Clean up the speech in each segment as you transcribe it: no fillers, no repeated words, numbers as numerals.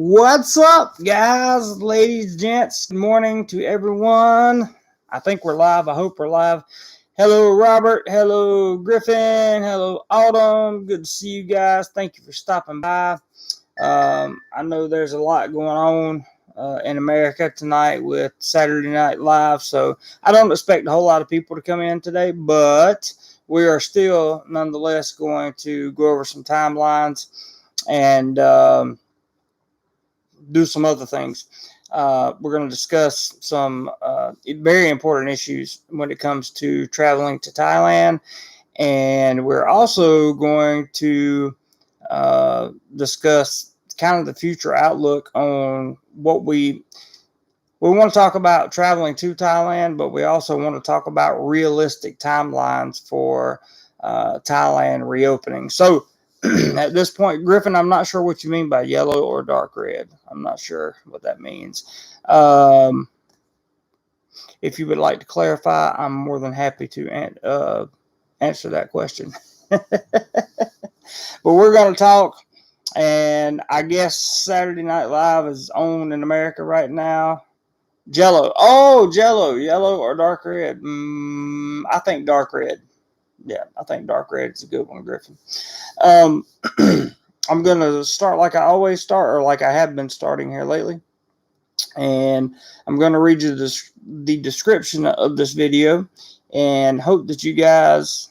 What's up, guys, ladies, gents? Good morning to everyone. I think we're live. I hope we're live. Hello, Robert. Hello, Griffin. Hello, Autumn. Good to see you guys. Thank you for stopping by. I know there's a lot going on in America tonight with Saturday Night Live, so I don't expect a whole lot of people to come in today, but we are still nonetheless going to go over some timelines and do some other things. We're going to discuss some very important issues when it comes to traveling to Thailand, and we're also going to discuss kind of the future outlook on what we want to talk about traveling to Thailand, but we also want to talk about realistic timelines for Thailand reopening. So at this point, Griffin, I'm not sure what you mean by yellow or dark red. I'm not sure what that means. If you would like to clarify, I'm more than happy to answer that question. But we're going to talk, and I guess Saturday Night Live is on in America right now. Jello. Oh, Jello. Yellow or dark red? I think dark red. Yeah, I think dark red is a good one, Griffin. I'm going to start like I always start, or like I have been starting here lately. And I'm going to read you the description of this video and hope that you guys...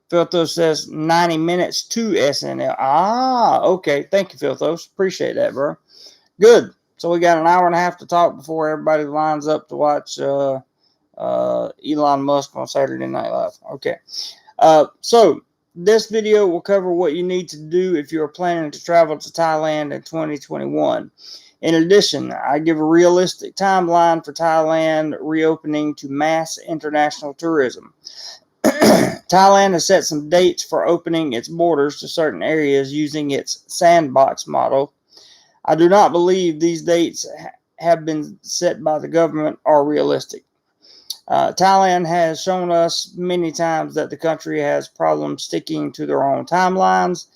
Filthos says 90 minutes to SNL. Okay. Thank you, Filthos. Appreciate that, bro. Good. So we got an hour and a half to talk before everybody lines up to watch Elon Musk on Saturday Night Live. Okay. So this video will cover what you need to do if you're planning to travel to Thailand in 2021. In addition, I give a realistic timeline for Thailand reopening to mass international tourism. Thailand has set some dates for opening its borders to certain areas using its Sandbox model. I do not believe these dates have been set by the government are realistic. Thailand has shown us many times that the country has problems sticking to their own timelines.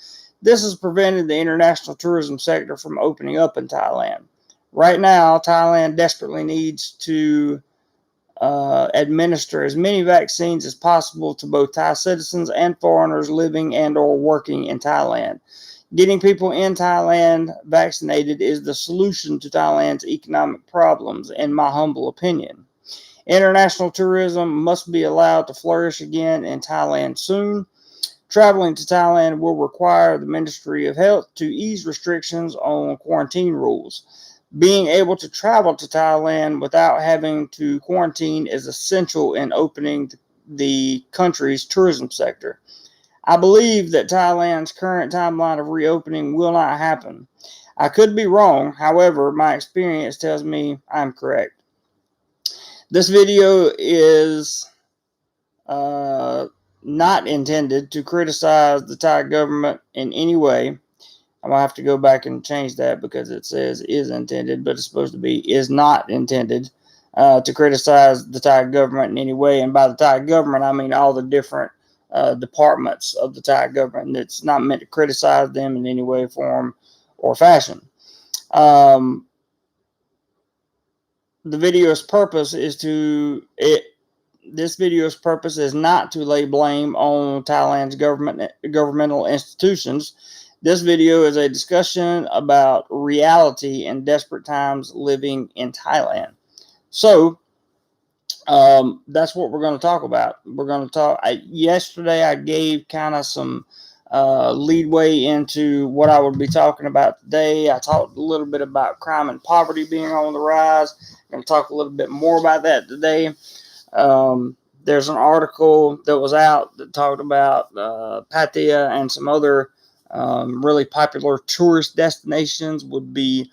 This has prevented the international tourism sector from opening up in Thailand. Right now, Thailand desperately needs to administer as many vaccines as possible to both Thai citizens and foreigners living and or working in Thailand. Getting people in Thailand vaccinated is the solution to Thailand's economic problems, in my humble opinion. International tourism must be allowed to flourish again in Thailand soon. Traveling to Thailand will require the Ministry of Health to ease restrictions on quarantine rules. Being able to travel to Thailand without having to quarantine is essential in opening the country's tourism sector. I believe that Thailand's current timeline of reopening will not happen. I could be wrong, however, my experience tells me I'm correct. This video is not intended to criticize the Thai government in any way. I'm going to have to go back and change that because it says is intended, but it's supposed to be is not intended to criticize the Thai government in any way. And by the Thai government, I mean all the different departments of the Thai government. It's not meant to criticize them in any way, form, or fashion. The video's purpose is not to lay blame on Thailand's governmental institutions. This video is a discussion about reality in desperate times living in Thailand. So that's what we're going to talk about. We're going to talk. Yesterday, I gave kind of some leadway into what I would be talking about today. I talked a little bit about crime and poverty being on the rise. I'm going to talk a little bit more about that today. There's an article that was out that talked about Pattaya and some other really popular tourist destinations would be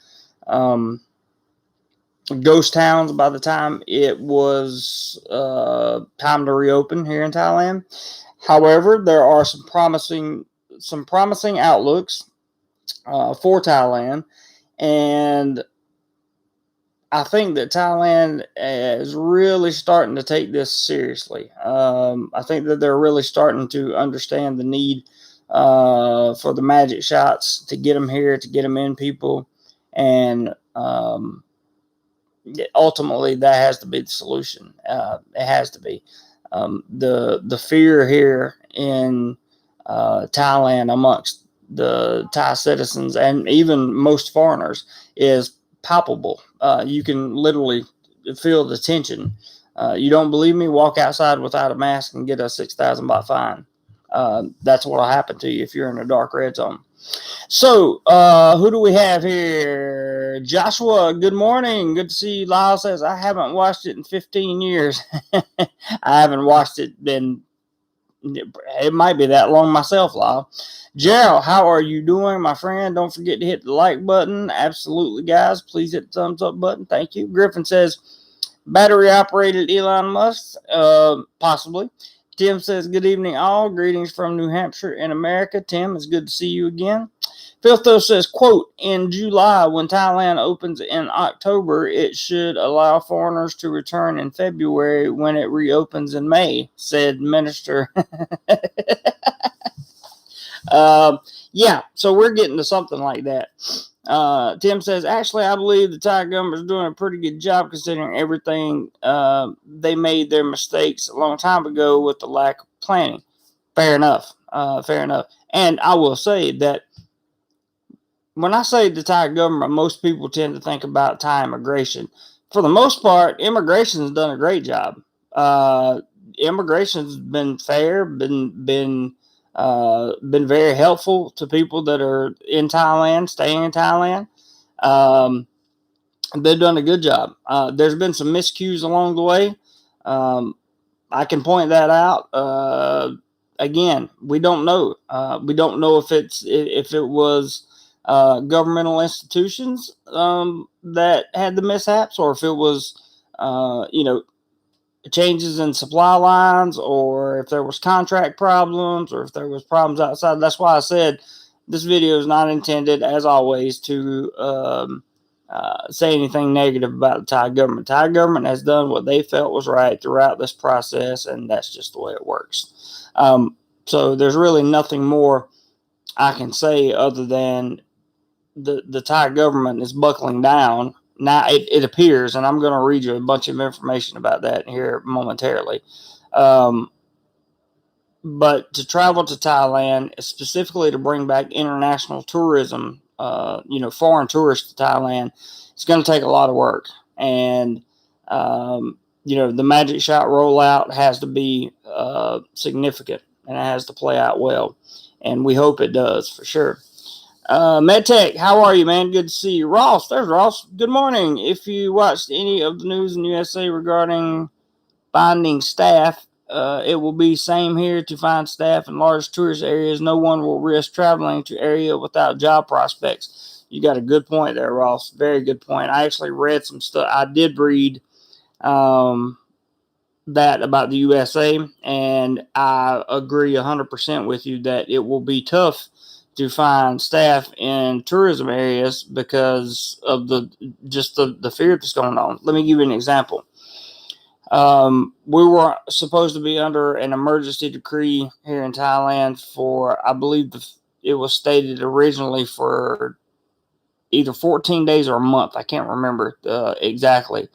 ghost towns by the time it was time to reopen here in Thailand. However, there are some promising outlooks for Thailand, and I think that Thailand is really starting to take this seriously. I think that they're really starting to understand the need for the magic shots to get them here, to get them in people, And ultimately, that has to be the solution. It has to be. The fear here in Thailand amongst the Thai citizens and even most foreigners is palpable. You can literally feel the tension. You don't believe me? Walk outside without a mask and get a 6,000 baht fine. That's what will happen to you if you're in a dark red zone. So, who do we have here? Joshua, good morning. Good to see you. Lyle says, I haven't watched it in 15 years. I haven't watched it in, it might be that long myself, Lyle. Gerald, how are you doing, my friend? Don't forget to hit the like button. Absolutely, guys. Please hit the thumbs up button. Thank you. Griffin says, battery operated Elon Musk? Possibly. Tim says, good evening, all. Greetings from New Hampshire in America. Tim, it's good to see you again. Filtho says, quote, in July, when Thailand opens in October, it should allow foreigners to return in February when it reopens in May, said Minister. Yeah, so we're getting to something like that. Tim says, actually, I believe the Thai government is doing a pretty good job considering everything. They made their mistakes a long time ago with the lack of planning. Fair enough. Fair enough. And I will say that when I say the Thai government, most people tend to think about Thai immigration. For the most part, immigration has done a great job. Immigration's been fair, been very helpful to people that are in Thailand, staying in Thailand. They've done a good job. There's been some miscues along the way. I can point that out. Again, we don't know. We don't know if it was governmental institutions that had the mishaps, or if it was changes in supply lines, or if there was contract problems, or if there was problems outside. That's why I said this video is not intended, as always, to say anything negative about the Thai government. Thai government has done what they felt was right throughout this process, and that's just the way it works. So there's really nothing more I can say other than the Thai government is buckling down. Now it appears, and I'm going to read you a bunch of information about that here momentarily. But to travel to Thailand, specifically to bring back international tourism, foreign tourists to Thailand, it's going to take a lot of work. And, the magic shot rollout has to be significant, and it has to play out well. And we hope it does, for sure. MedTech, how are you, man? Good to see you. Ross, there's Ross. Good morning. If you watched any of the news in USA regarding finding staff, it will be same here to find staff in large tourist areas. No one will risk traveling to area without job prospects. You got a good point there, Ross. Very good point. I actually read some stuff. I did read that about the USA, and I agree 100% with you that it will be tough to find staff in tourism areas because of the fear that's going on. Let me give you an example. We were supposed to be under an emergency decree here in Thailand for, I believe it was stated originally for either 14 days or a month. I can't remember exactly.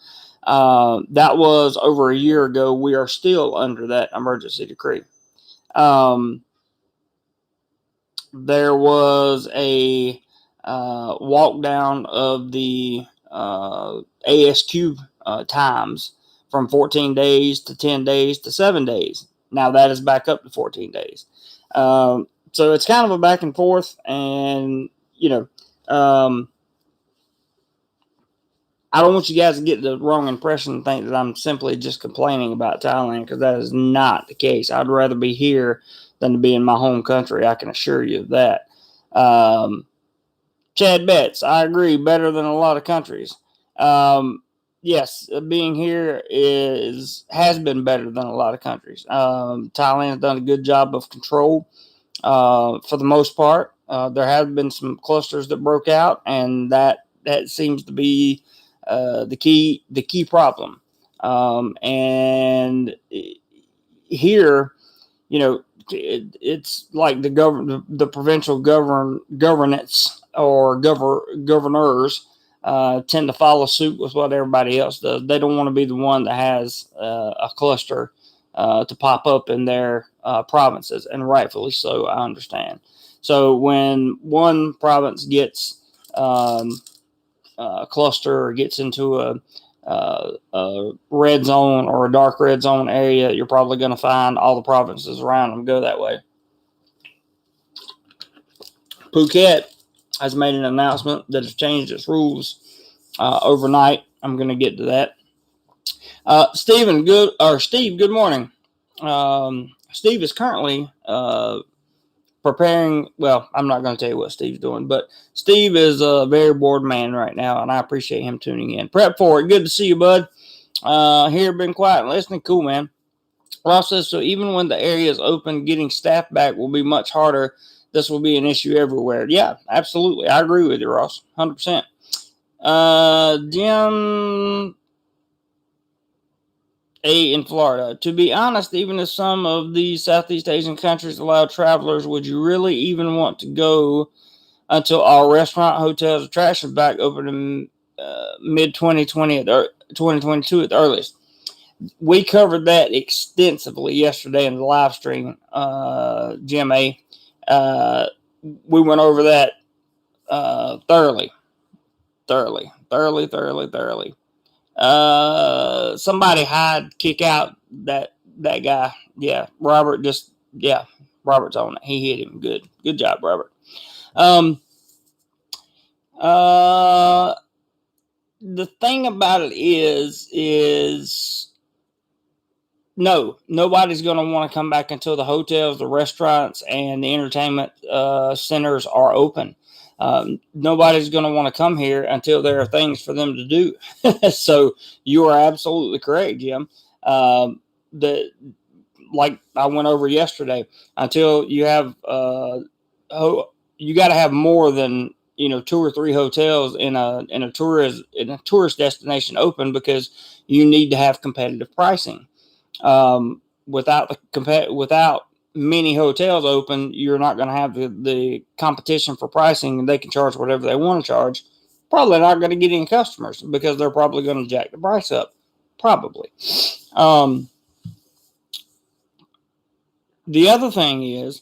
That was over a year ago. We are still under that emergency decree. There was a walk down of the ASQ times from 14 days to 10 days to 7 days. Now that is back up to 14 days. So it's kind of a back and forth, and I don't want you guys to get the wrong impression and think that I'm simply just complaining about Thailand, because that is not the case. I'd rather be here than to be in my home country. I can assure you of that. Chad Betts, I agree, better than a lot of countries. Yes, being here has been better than a lot of countries. Thailand has done a good job of control for the most part. There have been some clusters that broke out, and that seems to be the key problem. And here, it's like the provincial governance or governors tend to follow suit with what everybody else does. They don't want to be the one that has a cluster to pop up in their provinces, and rightfully so, I understand. So when one province gets a cluster or gets into a red zone or a dark red zone area, you're probably going to find all the provinces around them go that way. Phuket has made an announcement that has changed its rules overnight. I'm going to get to that. Steve, good morning. Steve is currently preparing. Well, I'm not going to tell you what Steve's doing, but Steve is a very bored man right now, and I appreciate him tuning in. Prep for it. Good to see you, bud. Here, been quiet and listening. Cool, man. Ross says, so even when the area is open, getting staff back will be much harder. This will be an issue everywhere. Yeah, absolutely. I agree with you, Ross. 100%. Jim A in Florida. To be honest, even if some of these Southeast Asian countries allow travelers, would you really even want to go until all restaurant, hotels, attractions back open in mid 2020 or 2022 at the earliest? We covered that extensively yesterday in the live stream, Jim A. We went over that thoroughly. Somebody kick out that guy. Yeah, Robert Robert's on it. He hit him good. Good job, Robert. The thing about it is no, nobody's going to want to come back until the hotels, the restaurants, and the entertainment centers are open. Nobody's going to want to come here until there are things for them to do. So you are absolutely correct, Jim. Like I went over yesterday, until you have you got to have more than 2 or 3 hotels in a tourist destination open, because you need to have competitive pricing. Without many hotels open, you're not going to have the competition for pricing, and they can charge whatever they want to charge. Probably not going to get any customers, because they're probably going to jack the price up. Probably. The other thing is,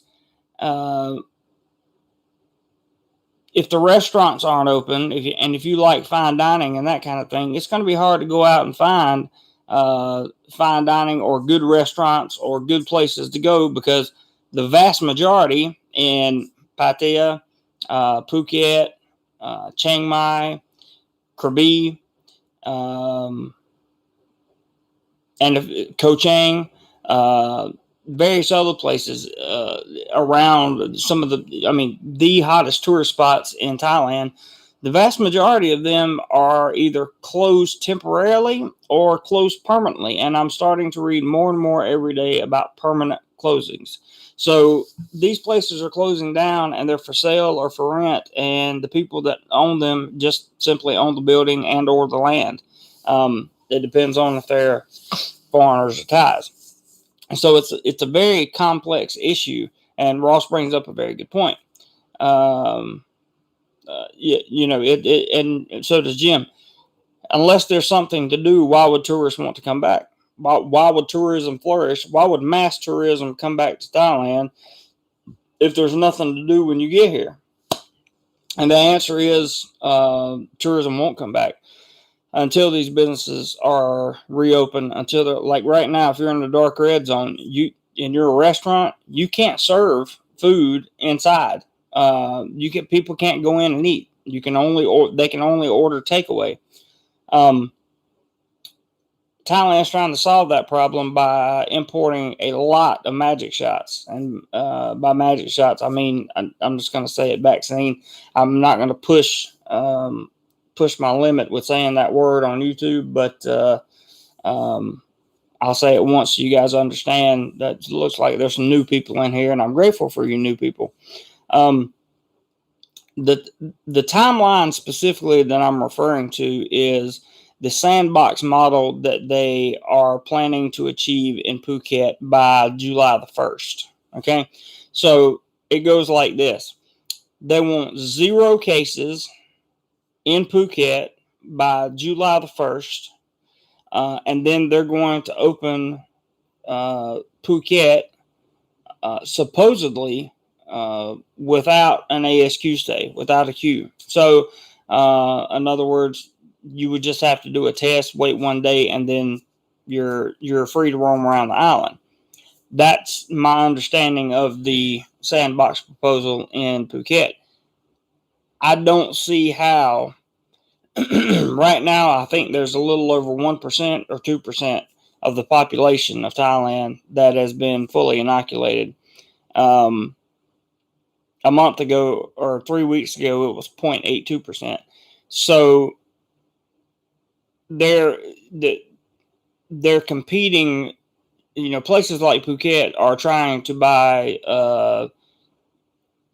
if the restaurants aren't open, if you like fine dining and that kind of thing, it's going to be hard to go out and find fine dining or good restaurants or good places to go, because the vast majority in Pattaya, Phuket, Chiang Mai, Krabi, and Koh Chang, various other places around some of the hottest tourist spots in Thailand. The vast majority of them are either closed temporarily or closed permanently. And I'm starting to read more and more every day about permanent closings. So these places are closing down, and they're for sale or for rent. And the people that own them just simply own the building and or the land. It depends on if they're foreigners or Thais. And so it's a very complex issue. And Ross brings up a very good point. And so does Jim. Unless there's something to do, why would tourists want to come back? Why would tourism flourish? Why would mass tourism come back to Thailand if there's nothing to do when you get here? And the answer is tourism won't come back until these businesses are reopened. Until they're, like right now, if you're in the dark red zone, you're a restaurant, you can't serve food inside. People can't go in and eat. They can only order takeaway. Thailand is trying to solve that problem by importing a lot of magic shots, and by magic shots, I mean I'm just going to say it, vaccine. I'm not going to push my limit with saying that word on YouTube, but I'll say it once so you guys understand that it looks like there's some new people in here, and I'm grateful for you new people. The timeline specifically that I'm referring to is the Sandbox model that they are planning to achieve in Phuket by July the 1st. Okay, so it goes like this. They want 0 cases in Phuket by July the 1st. And then they're going to open Phuket supposedly without an ASQ stay, without a queue. So, in other words, you would just have to do a test, wait 1 day, and then you're free to roam around the island. That's my understanding of the Sandbox proposal in Phuket. I don't see how. Right now, I think there's a little over 1% or 2% of the population of Thailand that has been fully inoculated. A month ago or 3 weeks ago, it was 0.82%. So they're they're competing. Places like Phuket are trying to buy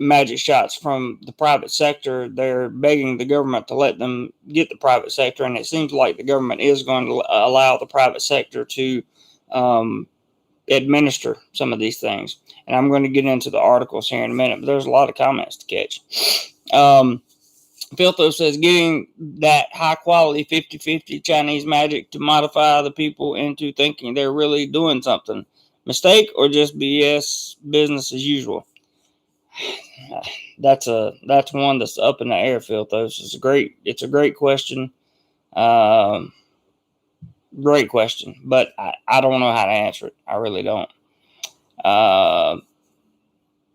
magic shots from the private sector. They're begging the government to let them get the private sector, and it seems like the government is going to allow the private sector to administer some of these things. And I'm going to get into the articles here in a minute, but there's a lot of comments to catch. Filtho says getting that high quality 50-50 Chinese magic to modify the people into thinking they're really doing something. Mistake or just BS, business as usual? That's one that's up in the air, Filthos. It's a great question. Great question, but I don't know how to answer it. I really don't.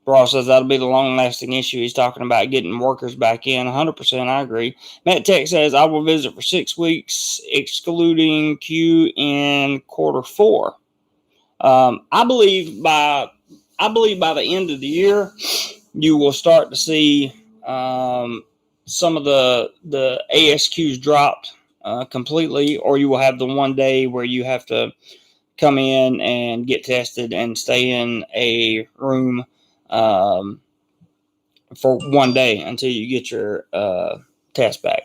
Ross says that'll be the long-lasting issue. He's talking about getting workers back in. 100%, I agree. Matt Tech says I will visit for 6 weeks, excluding Q in Q4. I believe by the end of the year, you will start to see some of the ASQs dropped completely, or you will have the 1 day where you have to come in and get tested and stay in a room for 1 day until you get your test back.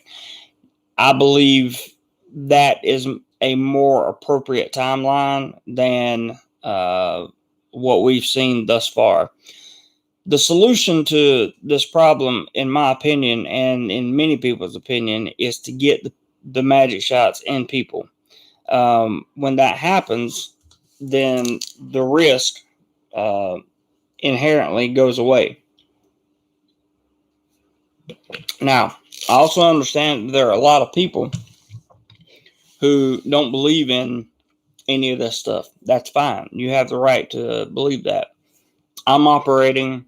I believe that is a more appropriate timeline than what we've seen thus far. The solution to this problem, in my opinion, and in many people's opinion, is to get the magic shots in people. When that happens, then the risk inherently goes away. Now, I also understand there are a lot of people who don't believe in any of this stuff. That's fine. You have the right to believe that. I'm operating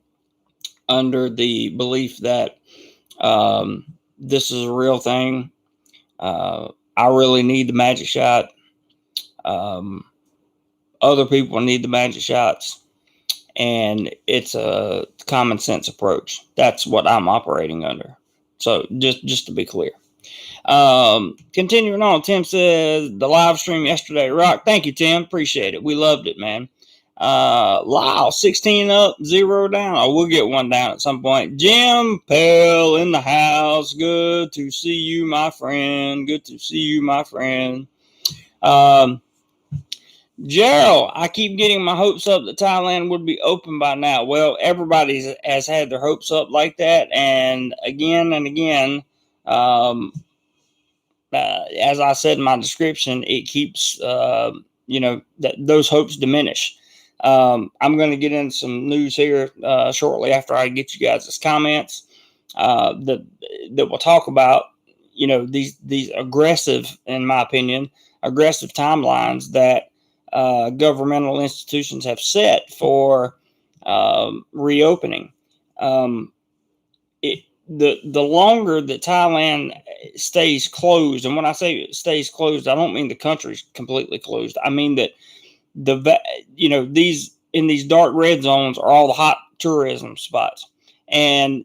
under the belief that this is a real thing. I really need the magic shot. Other people need the magic shots. And it's a common sense approach. That's what I'm operating under. So just to be clear. Continuing on, Tim says the live stream yesterday rocked. Thank you, Tim. Appreciate it. We loved it, man. Lyle, 16 up, 0 down. I will get one down at some point. Jim Pell in the house. Good to see you, my friend. Good to see you, my friend. Gerald, I keep getting my hopes up that Thailand would be open by now. Well, everybody has had their hopes up like that, and again, as I said in my description, it keeps those hopes diminish. I'm going to get into some news here shortly after I get you guys' comments that will talk about these aggressive, in my opinion, aggressive timelines that governmental institutions have set for reopening. The longer that Thailand stays closed, and when I say it stays closed, I don't mean the country's completely closed. I mean that these in these dark red zones are all the hot tourism spots, and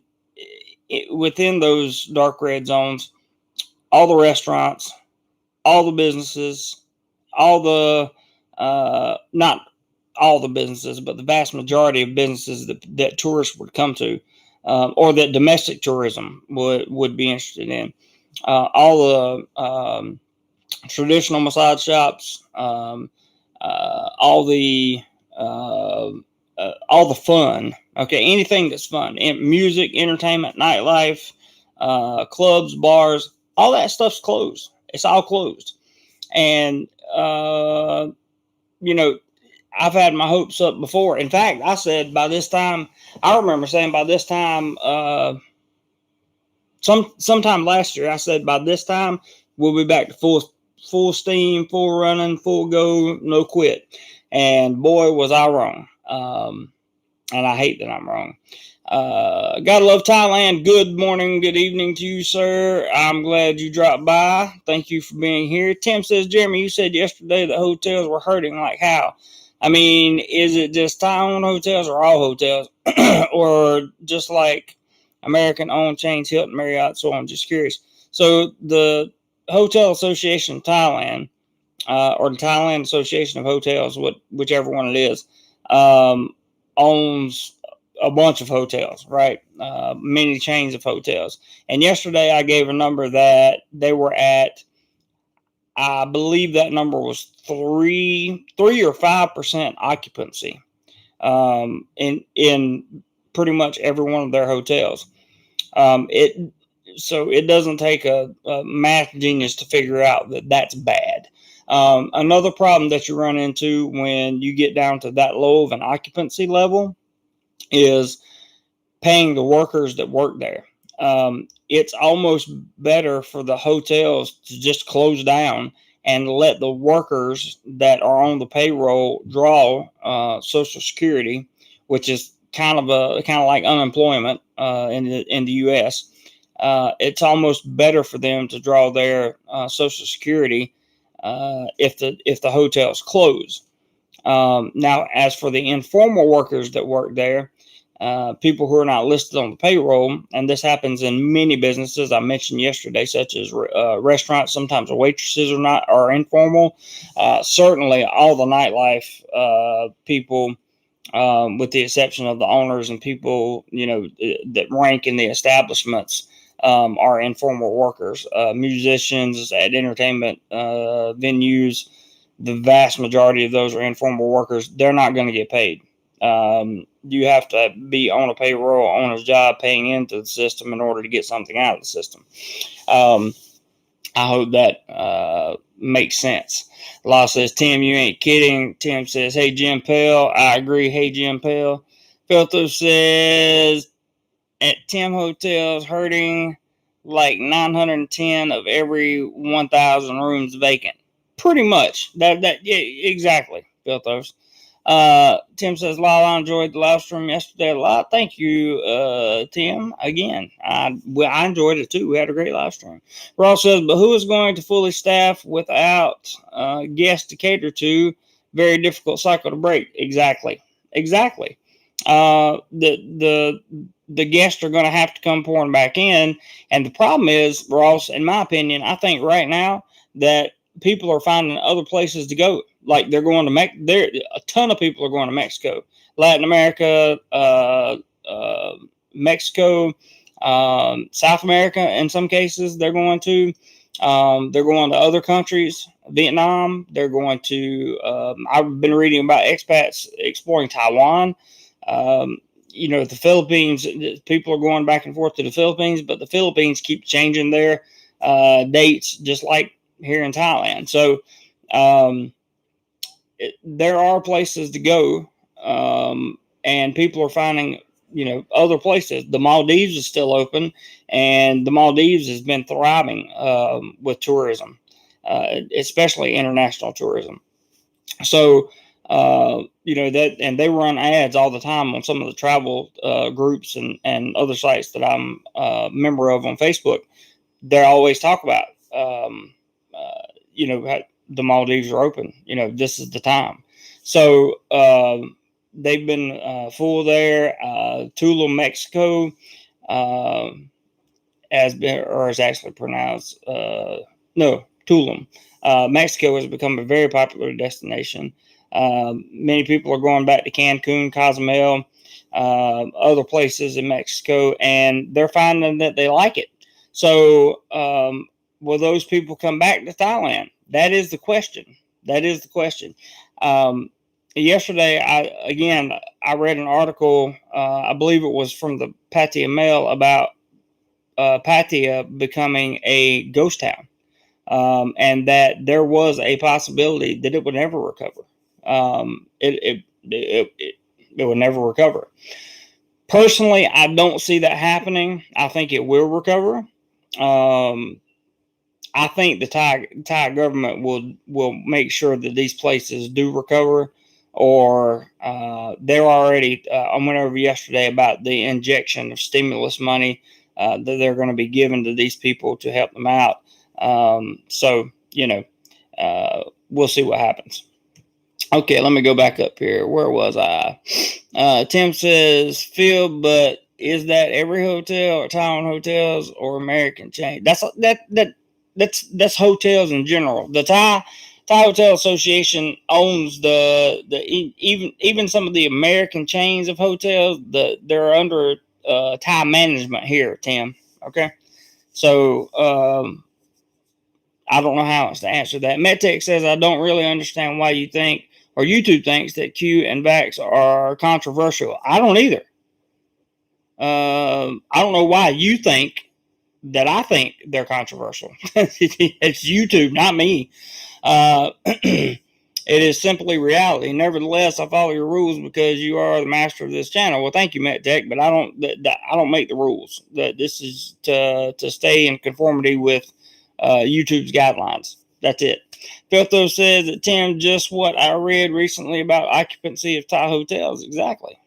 within those dark red zones, all the restaurants, all the businesses, all the not all the businesses, but the vast majority of businesses that tourists would come to, or that domestic tourism would be interested in. All the traditional massage shops, all the fun. Okay, anything that's fun, music, entertainment, nightlife, clubs, bars, all that stuff's closed. It's all closed. And, you know, I've had my hopes up before. In fact, I said by this time, I remember saying by this time, sometime last year, I said by this time we'll be back to full steam, full running, full go, no quit. And boy, was I wrong. And I hate that I'm wrong. Gotta love Thailand. Good morning, good evening to you, sir. I'm glad you dropped by. Thank you for being here. Tim says, Jeremy, you said yesterday that hotels were hurting. Like how? I mean, is it just Thai-owned hotels or all hotels? Or just like American-owned chains, Hilton, Marriott, so on? Just curious. So the Hotel Association of Thailand, or the Thailand Association of Hotels, whichever one it is, owns a bunch of hotels, right? Many chains of hotels. And yesterday I gave a number that they were at. I believe that number was 3 or 5% occupancy in pretty much every one of their hotels. So it doesn't take a math genius to figure out that that's bad. Another problem that you run into when you get down to that low of an occupancy level is paying the workers that work there. It's almost better for the hotels to just close down and let the workers that are on the payroll draw Social Security, which is kind of like unemployment in the U.S. It's almost better for them to draw their Social Security if the hotels close. Now, as for the informal workers that work there, people who are not listed on the payroll, and this happens in many businesses I mentioned yesterday, such as restaurants. Sometimes the waitresses are informal. Certainly, all the nightlife people, with the exception of the owners and people that rank in the establishments, are informal workers. Musicians at entertainment venues, the vast majority of those are informal workers. They're not going to get paid. You have to be on a payroll, on a job, paying into the system in order to get something out of the system. I hope that makes sense. Law says, Tim, you ain't kidding. Tim says, hey, Jim Pell. I agree. Hey, Jim Pell. Filtho says, at Tim Hotels, hurting like 910 of every 1,000 rooms vacant. Pretty much. Yeah, exactly, Filthos. Tim says, Lyle, I enjoyed the live stream yesterday a lot. Thank you, Tim. Again, I enjoyed it too. We had a great live stream. Ross says, but who is going to fully staff without guests to cater to? Very difficult cycle to break. Exactly. The guests are going to have to come pouring back in. And the problem is, Ross, in my opinion, I think right now that people are finding other places to go. Like they're going to a ton of people are going to Mexico, Latin America, Mexico, South America. In some cases, they're going to other countries, Vietnam. They're going to. I've been reading about expats exploring Taiwan. The Philippines. People are going back and forth to the Philippines, but the Philippines keep changing their dates, just like here in Thailand. So there are places to go, and people are finding other places. The Maldives is still open, and the Maldives has been thriving with tourism, especially international tourism. So that, and they run ads all the time on some of the travel groups and other sites that I'm a member of on Facebook. They always talk about the Maldives are open. This is the time. So they've been full there. Tulum, Mexico, is actually pronounced Tulum. Mexico has become a very popular destination. Many people are going back to Cancun, Cozumel, other places in Mexico, and they're finding that they like it. So will those people come back to Thailand? That is the question. Yesterday, I read an article, I believe it was from the Pattaya Mail, about Pattaya becoming a ghost town, and that there was a possibility that it would never recover. It would never recover. Personally, I don't see that happening. I think it will recover. I think the Thai government will make sure that these places do recover, or they're already. I went over yesterday about the injection of stimulus money that they're going to be given to these people to help them out. So we'll see what happens. Okay, let me go back up here. Where was I? Tim says, Phil, but is that every hotel or Taiwan hotels or American chain? That's hotels in general. The Thai Hotel Association owns even some of the American chains of hotels. They're under Thai management here, Tim. Okay, so I don't know how else to answer that. MedTech says, I don't really understand why you think, or YouTube thinks, that Q and Vax are controversial. I don't either. I don't know why you think that I think they're controversial. It's YouTube, not me. It is simply reality. Nevertheless, I follow your rules because you are the master of this channel. Well, thank you, MedTech, but I don't make the rules. This is to stay in conformity with YouTube's guidelines. That's it. Filtho says that, Tim, just what I read recently about occupancy of Thai hotels. Exactly.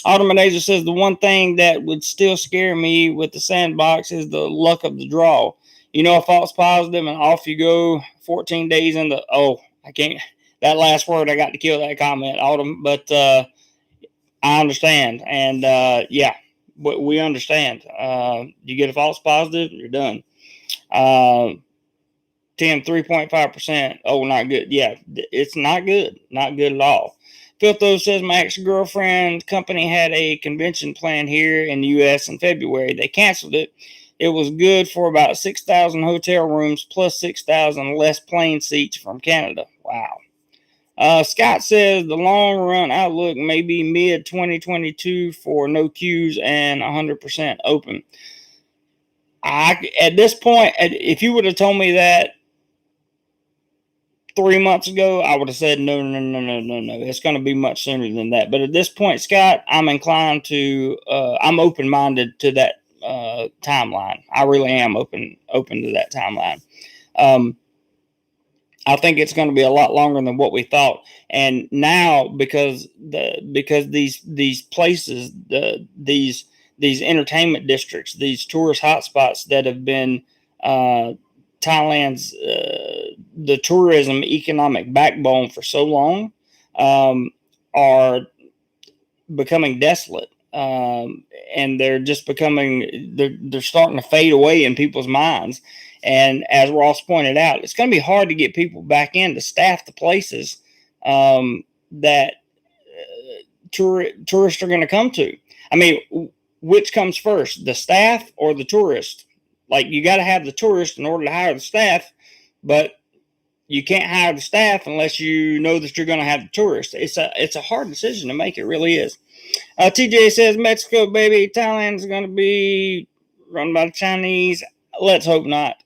Automanazer says the one thing that would still scare me with the Sandbox is the luck of the draw. A false positive and off you go 14 days into, I can't, that last word, I got to kill that comment, Autumn, but I understand. And yeah, we understand. You get a false positive, you're done. 3.5%. Oh, not good. Yeah, it's not good. Not good at all. Filtho says my ex-girlfriend's company had a convention planned here in the U.S. in February. They canceled it. It was good for about 6,000 hotel rooms plus 6,000 less plane seats from Canada. Wow. Scott says the long run outlook may be mid 2022 for no queues and 100% open. At this point, if you would have told me that 3 months ago, I would have said no. It's going to be much sooner than that. But at this point, Scott, I'm inclined to. I'm open-minded to that timeline. I really am open to that timeline. I think it's going to be a lot longer than what we thought. And now, because these places, these entertainment districts, these tourist hotspots that have been Thailand's the tourism economic backbone for so long, are becoming desolate, and they're just becoming they're starting to fade away in people's minds. And as Ross pointed out, it's going to be hard to get people back in to staff the places that tourists are going to come to. I mean, which comes first, the staff or the tourist? Like, you got to have the tourist in order to hire the staff, but you can't hire the staff unless you know that you're going to have the tourists. It's a hard decision to make. It really is. TJ says Mexico, baby, Thailand is going to be run by the Chinese. Let's hope not.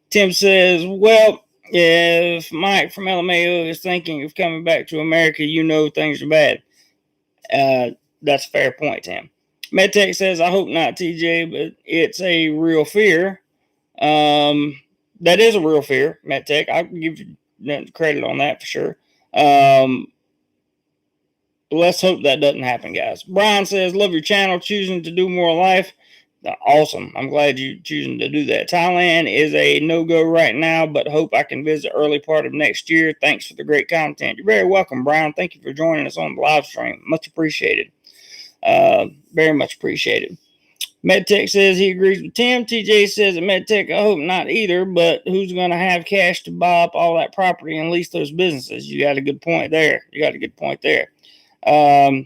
Tim says, well, if Mike from LMAO is thinking of coming back to America, things are bad. That's a fair point, Tim. MedTech says, I hope not, TJ, but it's a real fear. That is a real fear, MedTech. I'll give you credit on that for sure. Let's hope that doesn't happen, guys. Brian says, love your channel, choosing to do more life. Awesome. I'm glad you're choosing to do that. Thailand is a no-go right now, but hope I can visit early part of next year. Thanks for the great content. You're very welcome, Brian. Thank you for joining us on the live stream. Much appreciated. Very much appreciated. MedTech says he agrees with Tim. TJ says at MedTech, I hope not either, but who's going to have cash to buy up all that property and lease those businesses? You got a good point there. For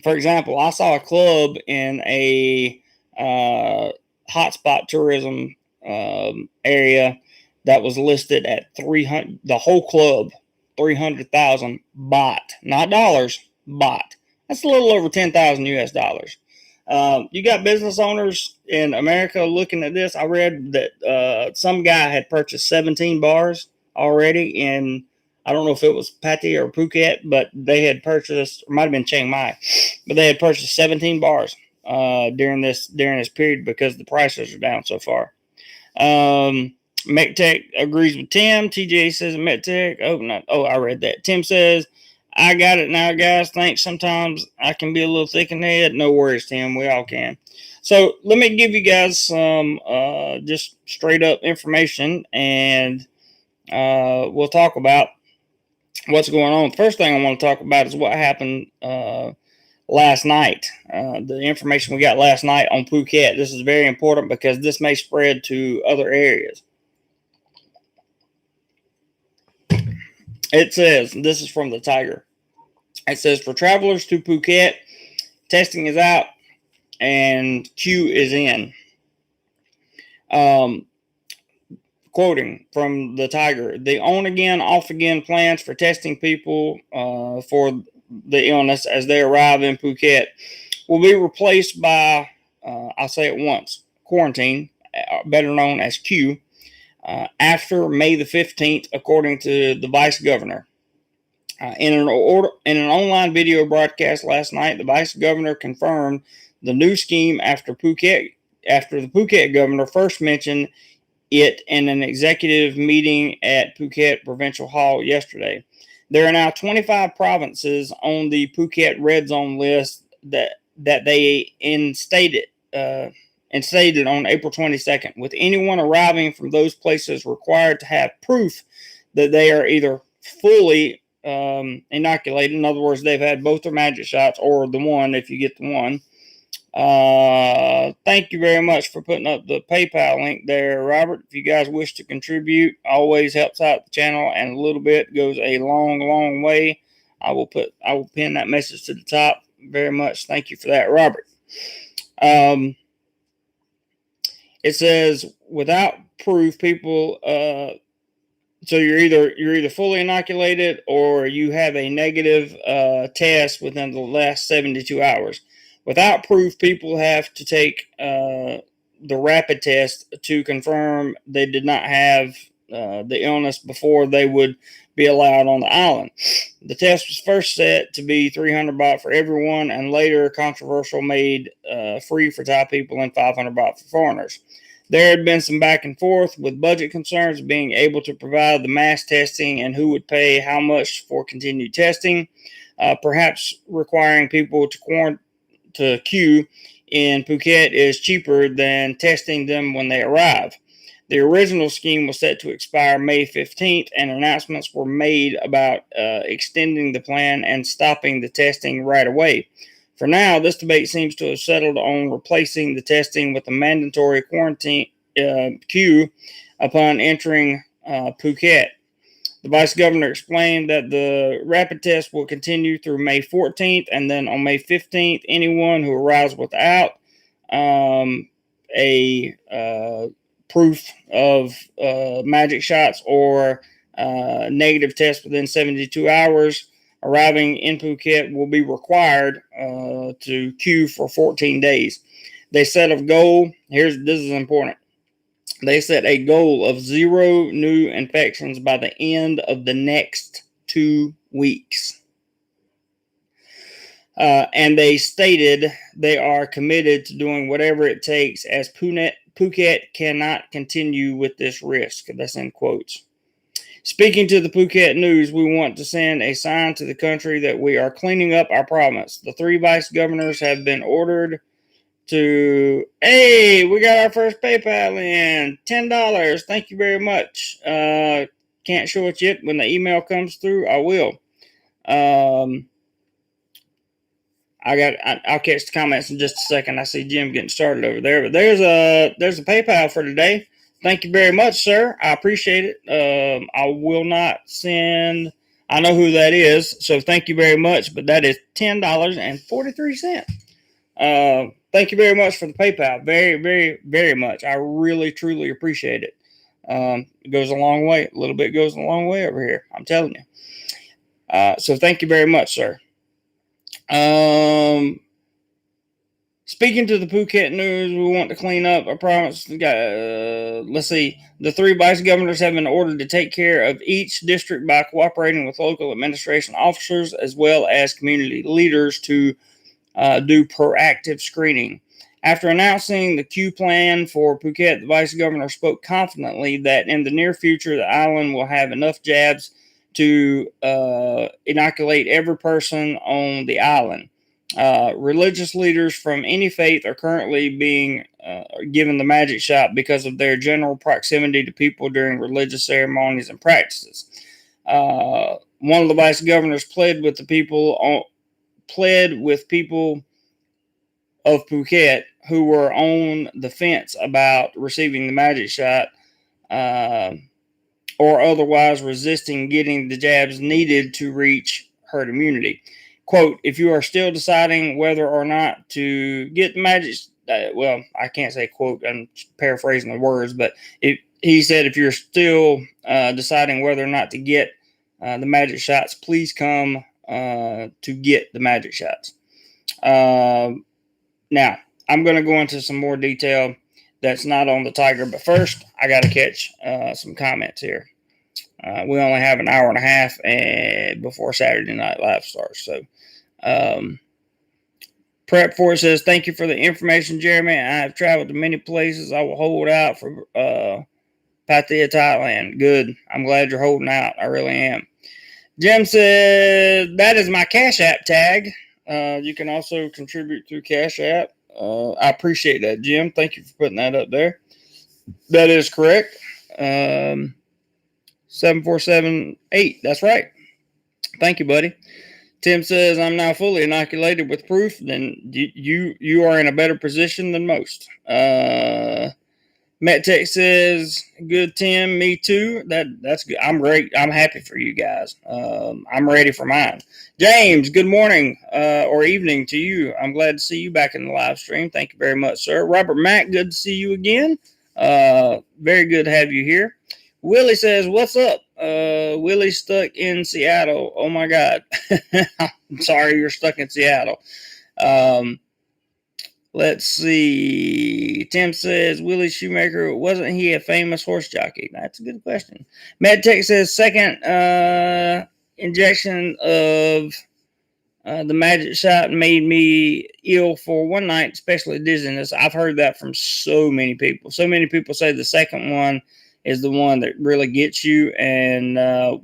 example, I saw a club in a hotspot tourism area that was listed at 300. The whole club, 300,000 baht, not dollars, baht. That's a little over 10,000 US dollars. You got business owners in America looking at this. I read that some guy had purchased 17 bars already in, I don't know if it was Pattaya or Phuket, but they had purchased, or might have been Chiang Mai, but they had purchased 17 bars during this period because the prices are down so far. MecTech agrees with Tim. TJ says MecTech. I read that. Tim says, I got it now, guys. Thanks. Sometimes I can be a little thick in the head. No worries, Tim. We all can. So let me give you guys some just straight up information, and we'll talk about what's going on. The first thing I want to talk about is what happened last night. The information we got last night on Phuket. This is very important because this may spread to other areas. It says, this is from the Tiger. It says, for travelers to Phuket, testing is out and queue is in. Quoting from the Tiger, the on again, off again plans for testing people for the illness as they arrive in Phuket will be replaced by, I'll say it once, quarantine, better known as Q, after May the 15th, according to the vice governor. In an online video broadcast last night, the vice governor confirmed the new scheme after the Phuket governor first mentioned it in an executive meeting at Phuket Provincial Hall yesterday. There are now 25 provinces on the Phuket red zone list that they instated on April 22nd, with anyone arriving from those places required to have proof that they are either fully inoculated, in other words, they've had both their magic shots, or the one if you get the one. Thank you very much for putting up the PayPal link there, Robert. If you guys wish to contribute, always helps out the channel, and a little bit goes a long way. I will pin that message to the top. Very much thank you for that, Robert. It says without proof, people. So you're either fully inoculated or you have a negative test within the last 72 hours. Without proof, people have to take the rapid test to confirm they did not have the illness before they would be allowed on the island. The test was first set to be 300 baht for everyone, and later controversial made free for Thai people and 500 baht for foreigners. There had been some back and forth with budget concerns being able to provide the mass testing and who would pay how much for continued testing, perhaps requiring people to queue in Phuket is cheaper than testing them when they arrive. The original scheme was set to expire May 15th, and announcements were made about extending the plan and stopping the testing right away. For now, this debate seems to have settled on replacing the testing with a mandatory quarantine queue upon entering Phuket. The vice governor explained that the rapid test will continue through May 14th, and then on May 15th, anyone who arrives without a proof of magic shots or negative test within 72 hours arriving in Phuket will be required to queue for 14 days. They set a goal. This is important. They set a goal of 0 new infections by the end of the next 2 weeks. And they stated they are committed to doing whatever it takes as Phuket cannot continue with this risk. That's in quotes. Speaking to the Phuket News, we want to send a sign to the country that we are cleaning up our province. The 3 vice governors have been ordered to, hey, we got our first PayPal in, $10. Thank you very much. Can't show it yet. When the email comes through, I will. I'll catch the comments in just a second. I see Jim getting started over there, but there's a PayPal for today. Thank you very much, sir. I appreciate it. I will not send. I know who that is, so thank you very much. But that is $10.43. Thank you very much for the PayPal. Very, very, very much. I really, truly appreciate it. It goes a long way. A little bit goes a long way over here. I'm telling you. So thank you very much, sir. Speaking Speaking to the Phuket news, we want to clean up. I promise. Let's see. The 3 vice governors have been ordered to take care of each district by cooperating with local administration officers as well as community leaders to do proactive screening. After announcing the Q plan for Phuket, the vice governor spoke confidently that in the near future, the island will have enough jabs to inoculate every person on the island. Religious leaders from any faith are currently being given the magic shot because of their general proximity to people during religious ceremonies and practices. One of the vice governors pled with people of Phuket who were on the fence about receiving the magic shot or otherwise resisting getting the jabs needed to reach herd immunity. Quote, if you are still deciding whether or not to get the magic, well, I can't say quote, I'm paraphrasing the words, but he said if you're still deciding whether or not to get the magic shots, please come to get the magic shots. Now, I'm going to go into some more detail that's not on the tiger, but first, I got to catch some comments here. We only have an hour and a half before Saturday Night Live starts. So, Prep for it says, thank you for the information, Jeremy. I have traveled to many places. I will hold out for Pattaya, Thailand. Good. I'm glad you're holding out. I really am. Jim says, that is my Cash App tag. You can also contribute through Cash App. I appreciate that, Jim. Thank you for putting that up there. That is correct. 7478. That's right. Thank you, buddy. Tim says, I'm now fully inoculated with proof. Then you are in a better position than most. Matt Tech says, good, Tim. Me too. That's good. I'm great. I'm happy for you guys. I'm ready for mine. James, good morning or evening to you. I'm glad to see you back in the live stream. Thank you very much, sir. Robert Mack, good to see you again. Very good to have you here. Willie says, what's up? Willie's stuck in Seattle. Oh, my God. I'm sorry you're stuck in Seattle. Let's see. Tim says, Willie Shoemaker, wasn't he a famous horse jockey? That's a good question. MedTech says, second injection of the magic shot made me ill for one night, especially dizziness. I've heard that from so many people. So many people say the second one is the one that really gets you. And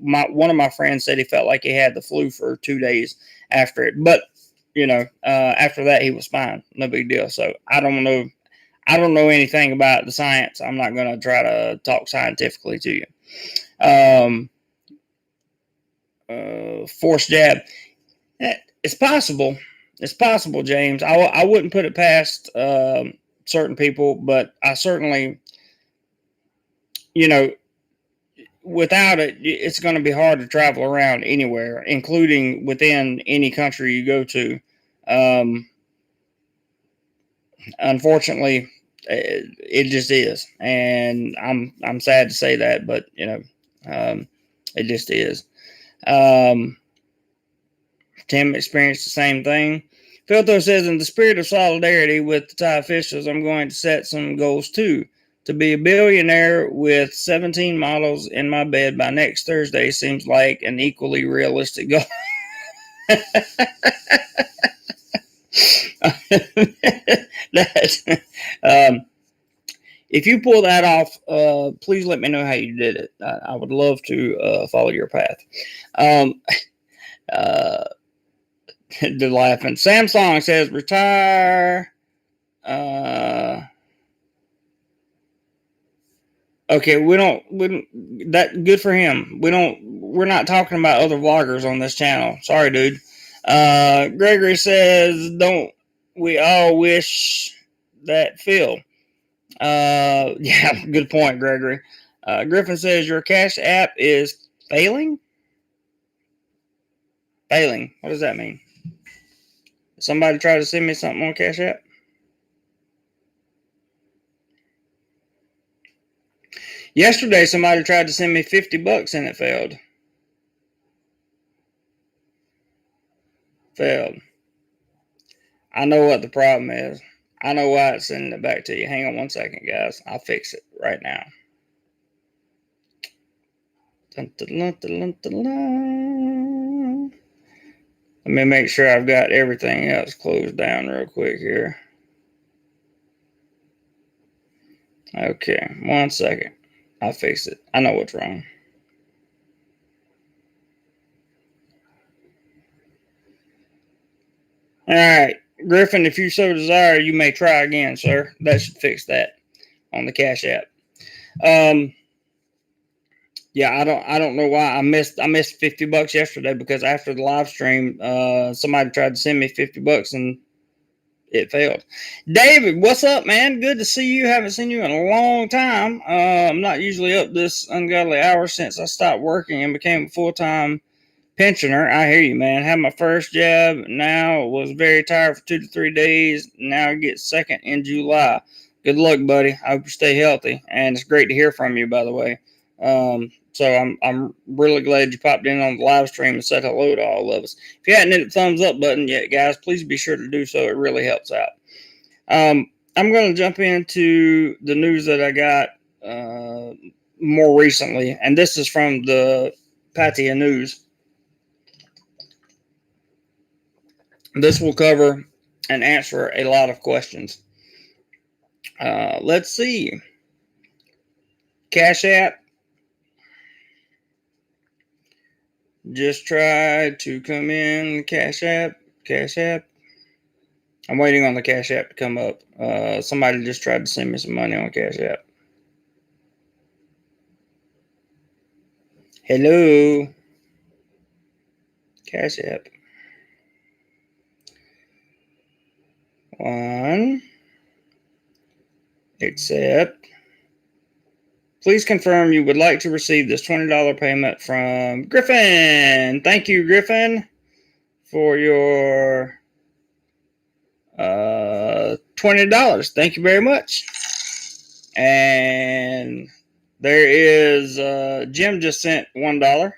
one of my friends said he felt like he had the flu for 2 days after it. But after that, he was fine. No big deal. So I don't know anything about the science. I'm not going to try to talk scientifically to you. Forced jab. It's possible. It's possible, James. I wouldn't put it past certain people, but I certainly, without it, it's going to be hard to travel around anywhere, including within any country you go to. Unfortunately, it just is, and I'm sad to say that, but it just is. Tim experienced the same thing. Filto says, in the spirit of solidarity with the Thai officials, I'm going to set some goals too. To be a billionaire with 17 models in my bed by next Thursday seems like an equally realistic goal. If you pull that off, please let me know how you did it. I would love to follow your path. The laughing. Samsung says retire. Okay, we don't that good for him. We're not talking about other vloggers on this channel. Sorry, dude. Gregory says, don't we all wish that Phil? Yeah, good point, Gregory. Griffin says your Cash App is failing? Failing. What does that mean? Somebody try to send me something on Cash App? Yesterday, somebody tried to send me $50 and it failed. Failed. I know what the problem is. I know why it's sending it back to you. Hang on 1 second, guys. I'll fix it right now. Dun, dun, dun, dun, dun. Let me make sure I've got everything else closed down real quick here. Okay, 1 second. I'll fix it. I know what's wrong. All right, Griffin, if you so desire, you may try again, sir. That should fix that on the Cash App. Yeah, I don't know why I missed $50 yesterday, because after the live stream, somebody tried to send me $50 and it failed. David, what's up, man? Good to see you. Haven't seen you in a long time. I'm not usually up this ungodly hour since I stopped working and became a full-time pensioner. I hear you, man. Had my first jab. Now was very tired for 2 to 3 days. Now I get second in July. Good luck, buddy. I hope you stay healthy. And it's great to hear from you, by the way. So I'm really glad you popped in on the live stream and said hello to all of us. If you hadn't hit the thumbs up button yet, guys, please be sure to do so. It really helps out. I'm going to jump into the news that I got more recently, and this is from the Pattaya News. This will cover and answer a lot of questions. Let's see. Cash App just tried to come in. Cash App. I'm waiting on the Cash App to come up. Somebody just tried to send me some money on Cash App. Hello. Cash App. 1. Accept. Please confirm you would like to receive this $20 payment from Griffin. Thank you, Griffin, for your $20. Thank you very much. And there is Jim just sent $1.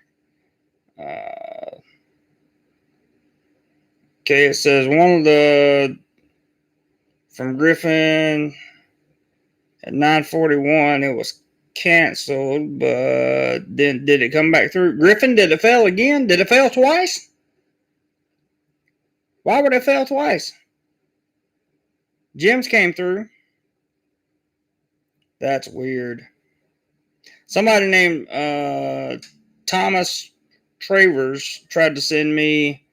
Okay, it says one of the from Griffin at 9:41. It was canceled, but then did it come back through? Griffin, did it fail again? Did it fail twice? Why would it fail twice? Jim's came through. That's weird. Somebody named Thomas Travers tried to send me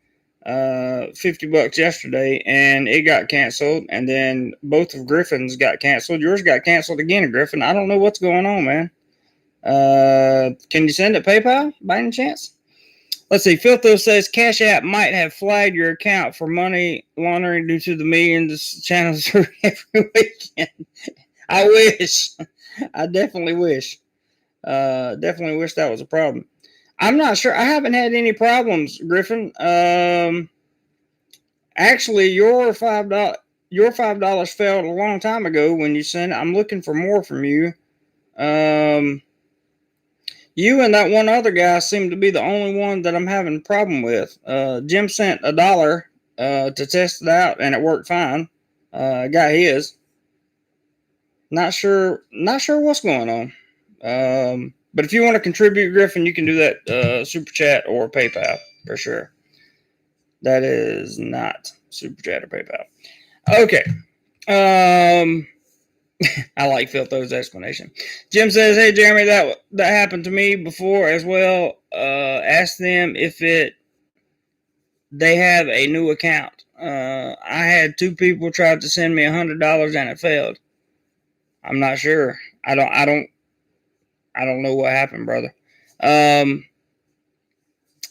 $50 yesterday, and it got canceled, and then both of Griffin's got canceled. Yours got canceled again, Griffin. I don't know what's going on, man. Can you send it PayPal by any chance? Let's see. Filtho says Cash App might have flagged your account for money laundering due to the millions channels every weekend. I wish. I definitely wish. Definitely wish that was a problem. I'm not sure. I haven't had any problems, Griffin. Actually, your $5 failed a long time ago when you sent it. I'm looking for more from you. You and that one other guy seem to be the only one that I'm having a problem with. Jim sent $1 to test it out, and it worked fine. Got his. Not sure what's going on. But if you want to contribute, Griffin, you can do that super chat or PayPal for sure. That is not super chat or PayPal. Okay. I like Filtho's explanation. Jim says, "Hey Jeremy, that happened to me before as well. Ask them if they have a new account. I had 2 people try to send me $100 and it failed. I'm not sure. I don't know what happened, brother."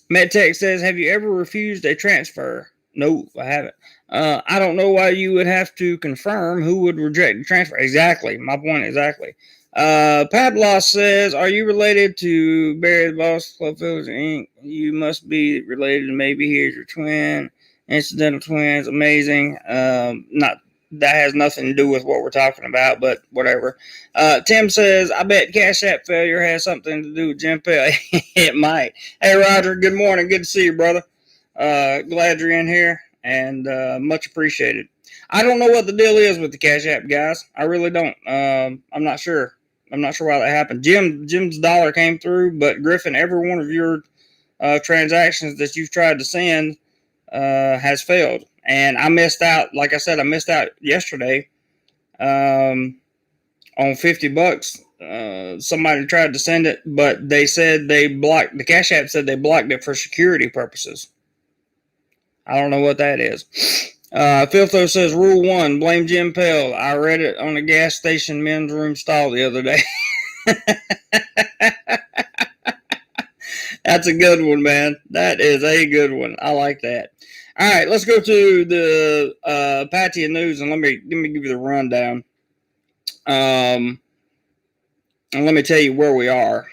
MedTech says, "Have you ever refused a transfer?" No, I haven't. I don't know why you would have to confirm who would reject the transfer. Exactly. My point exactly. Pablos says, "Are you related to Barry the Boss Club Village Inc.? You must be related. Maybe here's your twin. Incidental twins. Amazing. Not that has nothing to do with what we're talking about, but whatever." Tim says, "I bet Cash App failure has something to do with Jim Pell." It might. Hey, Roger, good morning. Good to see you, brother. Glad you're in here. and much appreciated. I don't know what the deal is with the Cash App, guys. I really don't. I'm not sure. I'm not sure why that happened. Jim's dollar came through, but Griffin, every one of your transactions that you've tried to send has failed. And I missed out. Like I said, I missed out yesterday on $50. Somebody tried to send it, but they said they blocked. The Cash App said they blocked it for security purposes. I don't know what that is. Filtho says, Rule 1, blame Jim Pell. I read it on a gas station men's room stall the other day. That's a good one, man. That is a good one. I like that. All right, let's go to the Pattaya news, and let me give you the rundown. And let me tell you where we are.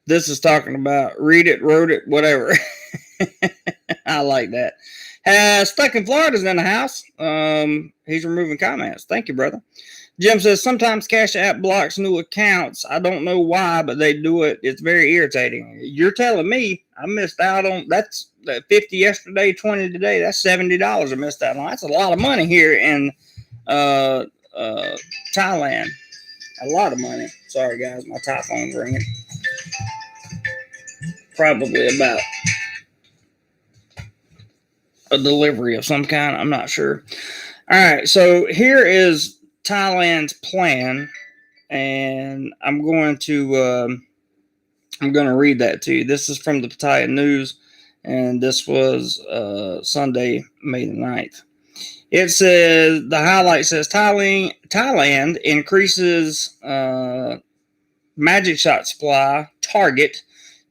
This is talking about read it, wrote it, whatever. I like that. Stuck in Florida's in the house. He's removing comments. Thank you, brother. Jim says, sometimes Cash App blocks new accounts. I don't know why, but they do it. It's very irritating. You're telling me I missed out on, that's 50 yesterday, 20 today. That's $70 I missed out on. That's a lot of money here in Thailand. A lot of money. Sorry, guys. My Thai phone's ringing. Probably about a delivery of some kind. I'm not sure. All right. So here is Thailand's plan, and I'm going to read that to you. This is from the Pattaya News, and this was Sunday, May the 9th. It says, the highlight says, Thailand increases magic shot supply target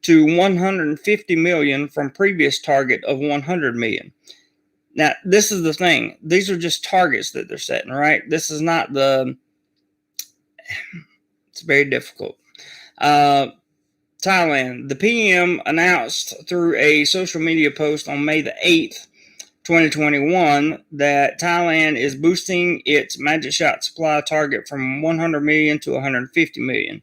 to 150 million from previous target of 100 million. Now, this is the thing. These are just targets that they're setting, right? This is not it's very difficult. Thailand, the PM announced through a social media post on May the 8th, 2021, that Thailand is boosting its magic shot supply target from 100 million to 150 million.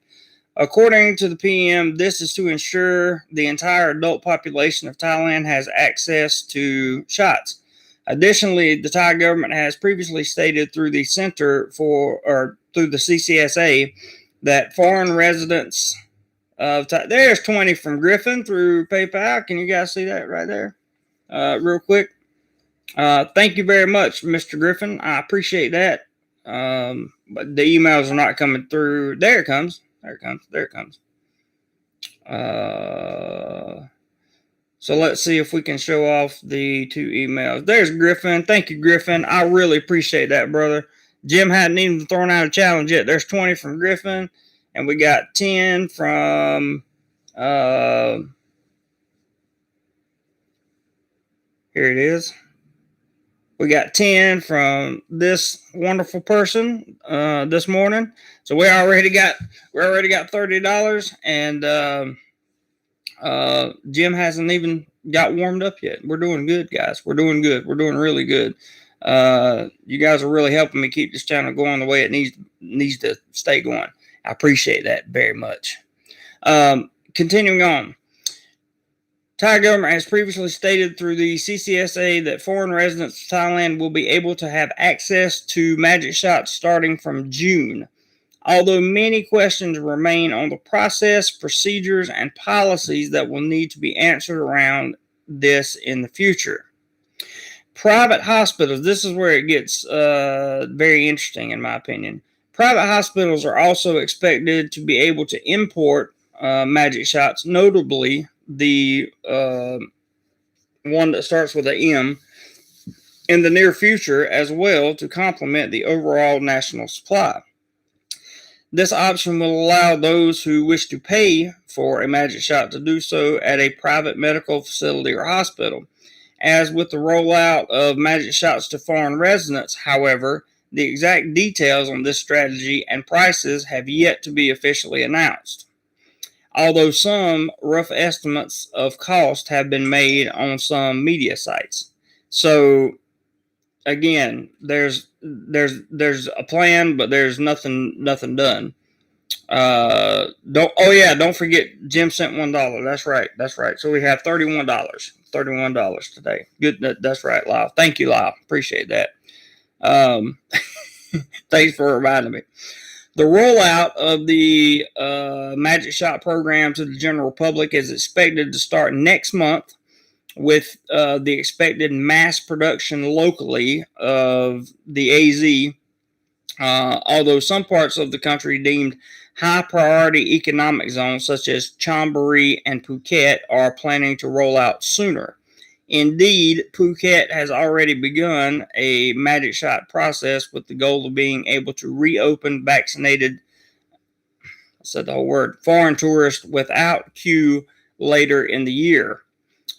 According to the PM, this is to ensure the entire adult population of Thailand has access to shots. Additionally, the Thai government has previously stated through the through the CCSA that foreign residents of there's 20 from Griffin through PayPal. Can you guys see that right there? Real quick. Thank you very much, Mr. Griffin. I appreciate that. But the emails are not coming through. There it comes. There it comes. So let's see if we can show off the two emails. There's Griffin. Thank you, Griffin. I really appreciate that, brother. Jim hadn't even thrown out a challenge yet. There's 20 from Griffin, and we got 10 from here it is. We got 10 from this wonderful person this morning. So we already got $30, and Jim hasn't even got warmed up yet. We're doing good, guys. We're doing good. We're doing really good. You guys are really helping me keep this channel going the way it needs to stay going. I appreciate that very much. Continuing on. Thai government has previously stated through the CCSA that foreign residents of Thailand will be able to have access to magic shots starting from June. Although many questions remain on the process, procedures, and policies that will need to be answered around this in the future. Private hospitals, this is where it gets very interesting in my opinion. Private hospitals are also expected to be able to import magic shots, notably the one that starts with an M, in the near future as well, to complement the overall national supply. This option will allow those who wish to pay for a magic shot to do so at a private medical facility or hospital. As with the rollout of magic shots to foreign residents, however, the exact details on this strategy and prices have yet to be officially announced, although some rough estimates of cost have been made on some media sites. So again, there's a plan, but there's nothing done. Don't forget Jim sent $1. That's right. So we have $31 today. Good. That's right, Lyle. Thank you, Lyle. Appreciate that. Um, thanks for reminding me. The rollout of the Magic Shot program to the general public is expected to start next month, with the expected mass production locally of the AZ, although some parts of the country deemed high priority economic zones such as Chonburi and Phuket are planning to roll out sooner. Indeed, Phuket has already begun a magic shot process with the goal of being able to reopen vaccinated, I said the whole word, foreign tourists without queue later in the year.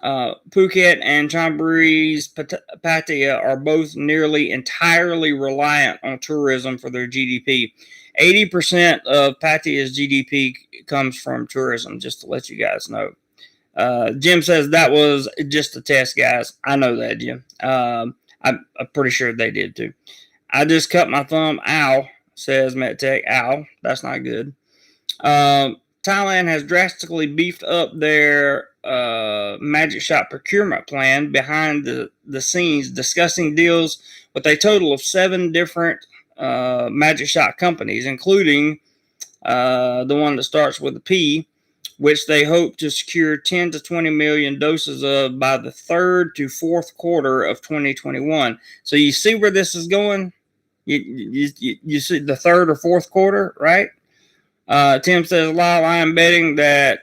Phuket and Chonburi's Pattaya are both nearly entirely reliant on tourism for their GDP. 80% of Pattaya's GDP comes from tourism, just to let you guys know. Jim says that was just a test, guys. I know that, Jim. I'm pretty sure they did too. I just cut my thumb. Ow, says MetTech. Ow, that's not good. Thailand has drastically beefed up their Magic Shot procurement plan behind the scenes, discussing deals with a total of 7 different Magic Shot companies, including the one that starts with a P, which they hope to secure 10 to 20 million doses of by the 3rd to 4th quarter of 2021. So you see where this is going? You see the 3rd or 4th quarter, right? Tim says, Lyle, I am betting that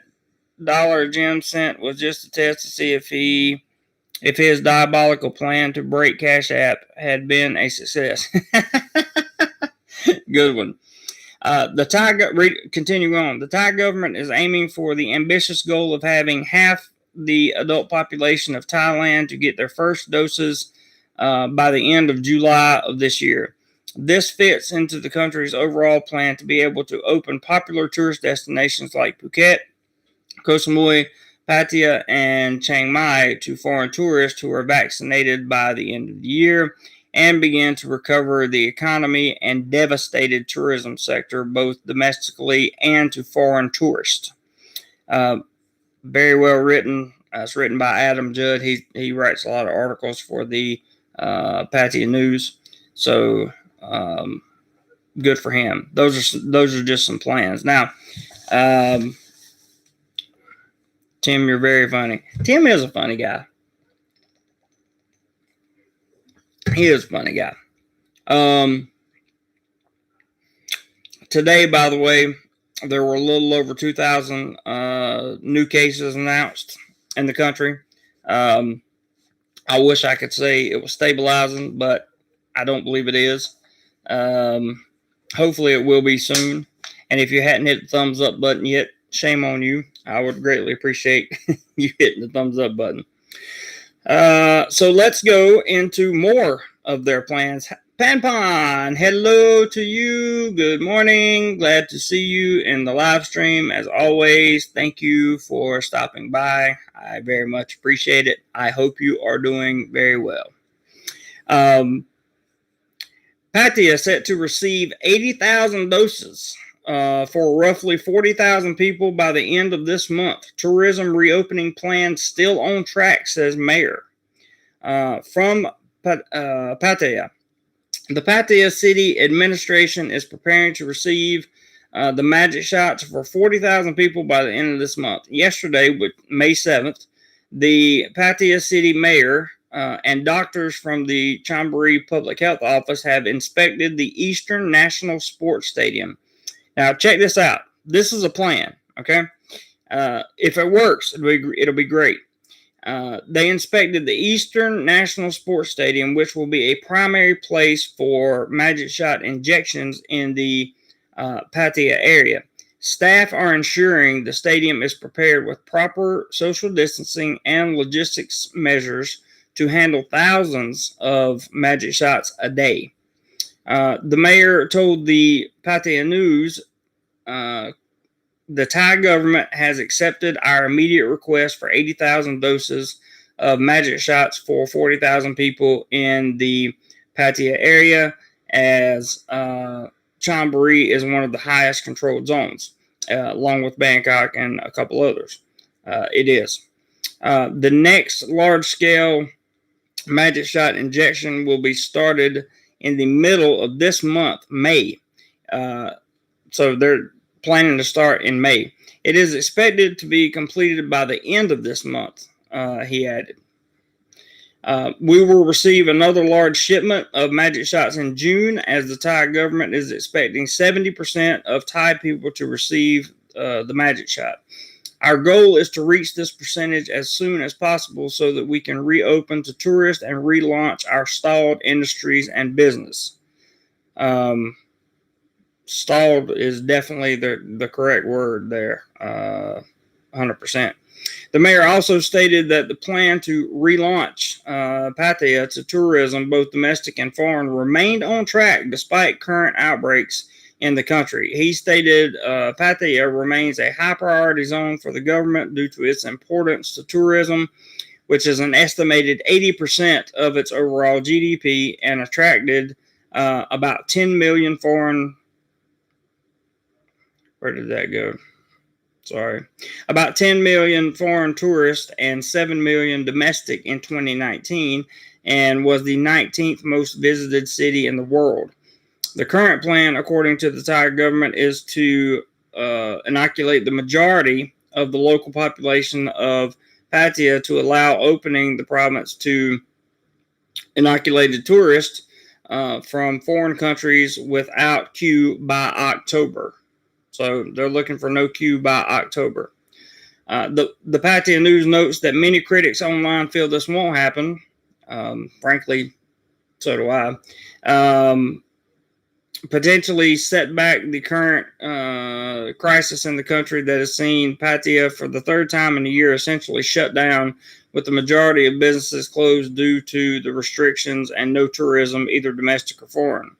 dollar Jim sent was just a test to see if his diabolical plan to break Cash App had been a success. Good one. Continue on. The Thai government is aiming for the ambitious goal of having half the adult population of Thailand to get their first doses by the end of July of this year. This fits into the country's overall plan to be able to open popular tourist destinations like Phuket, Koh Samui, Pattaya, and Chiang Mai to foreign tourists who are vaccinated by the end of the year, and begin to recover the economy and devastated tourism sector, both domestically and to foreign tourists. Very well written. It's written by Adam Judd. He writes a lot of articles for the Pattaya News. So good for him. Those are just some plans. Now, Tim, you're very funny. Tim is a funny guy. He is a funny guy. Today, by the way, there were a little over 2,000 new cases announced in the country. I wish I could say it was stabilizing, but I don't believe it is. Hopefully it will be soon. And if you hadn't hit the thumbs up button yet, shame on you. I would greatly appreciate you hitting the thumbs up button. So let's go into more of their plans. Panpon, hello to you. Good morning. Glad to see you in the live stream. As always, thank you for stopping by. I very much appreciate it. I hope you are doing very well. Pattaya set to receive 80,000 doses for roughly 40,000 people by the end of this month. Tourism reopening plan still on track, says Mayor. From Pattaya. The Pattaya City Administration is preparing to receive the magic shots for 40,000 people by the end of this month. Yesterday, May 7th, the Pattaya City Mayor and doctors from the Chonburi Public Health Office have inspected the Eastern National Sports Stadium. Now, check this out. This is a plan, okay? If it works, it'll be great. They inspected the Eastern National Sports Stadium, which will be a primary place for magic shot injections in the Pattaya area. Staff are ensuring the stadium is prepared with proper social distancing and logistics measures to handle thousands of magic shots a day. The mayor told the Pattaya News, the Thai government has accepted our immediate request for 80,000 doses of magic shots for 40,000 people in the Pattaya area as Chonburi is one of the highest controlled zones, along with Bangkok and a couple others. It is. The next large-scale magic shot injection will be started in the middle of this month, May. So they're planning to start in May. It is expected to be completed by the end of this month, he added. We will receive another large shipment of magic shots in June, as the Thai government is expecting 70% of Thai people to receive the magic shot. Our goal is to reach this percentage as soon as possible so that we can reopen to tourists and relaunch our stalled industries and business. Stalled is definitely the correct word there, 100%. The mayor also stated that the plan to relaunch Pattaya to tourism, both domestic and foreign, remained on track despite current outbreaks in the country. He stated Pattaya remains a high priority zone for the government due to its importance to tourism, which is an estimated 80% of its overall GDP and attracted about 10 million foreign. Where did that go? Sorry. About 10 million foreign tourists and 7 million domestic in 2019, and was the 19th most visited city in the world. The current plan, according to the Thai government, is to inoculate the majority of the local population of Pattaya to allow opening the province to inoculated tourists from foreign countries without queue by October. So they're looking for no queue by October. The Pattaya News notes that many critics online feel this won't happen. Frankly, so do I. Potentially set back the current crisis in the country that has seen Pattaya for the third time in a year essentially shut down, with the majority of businesses closed due to the restrictions and no tourism, either domestic or foreign.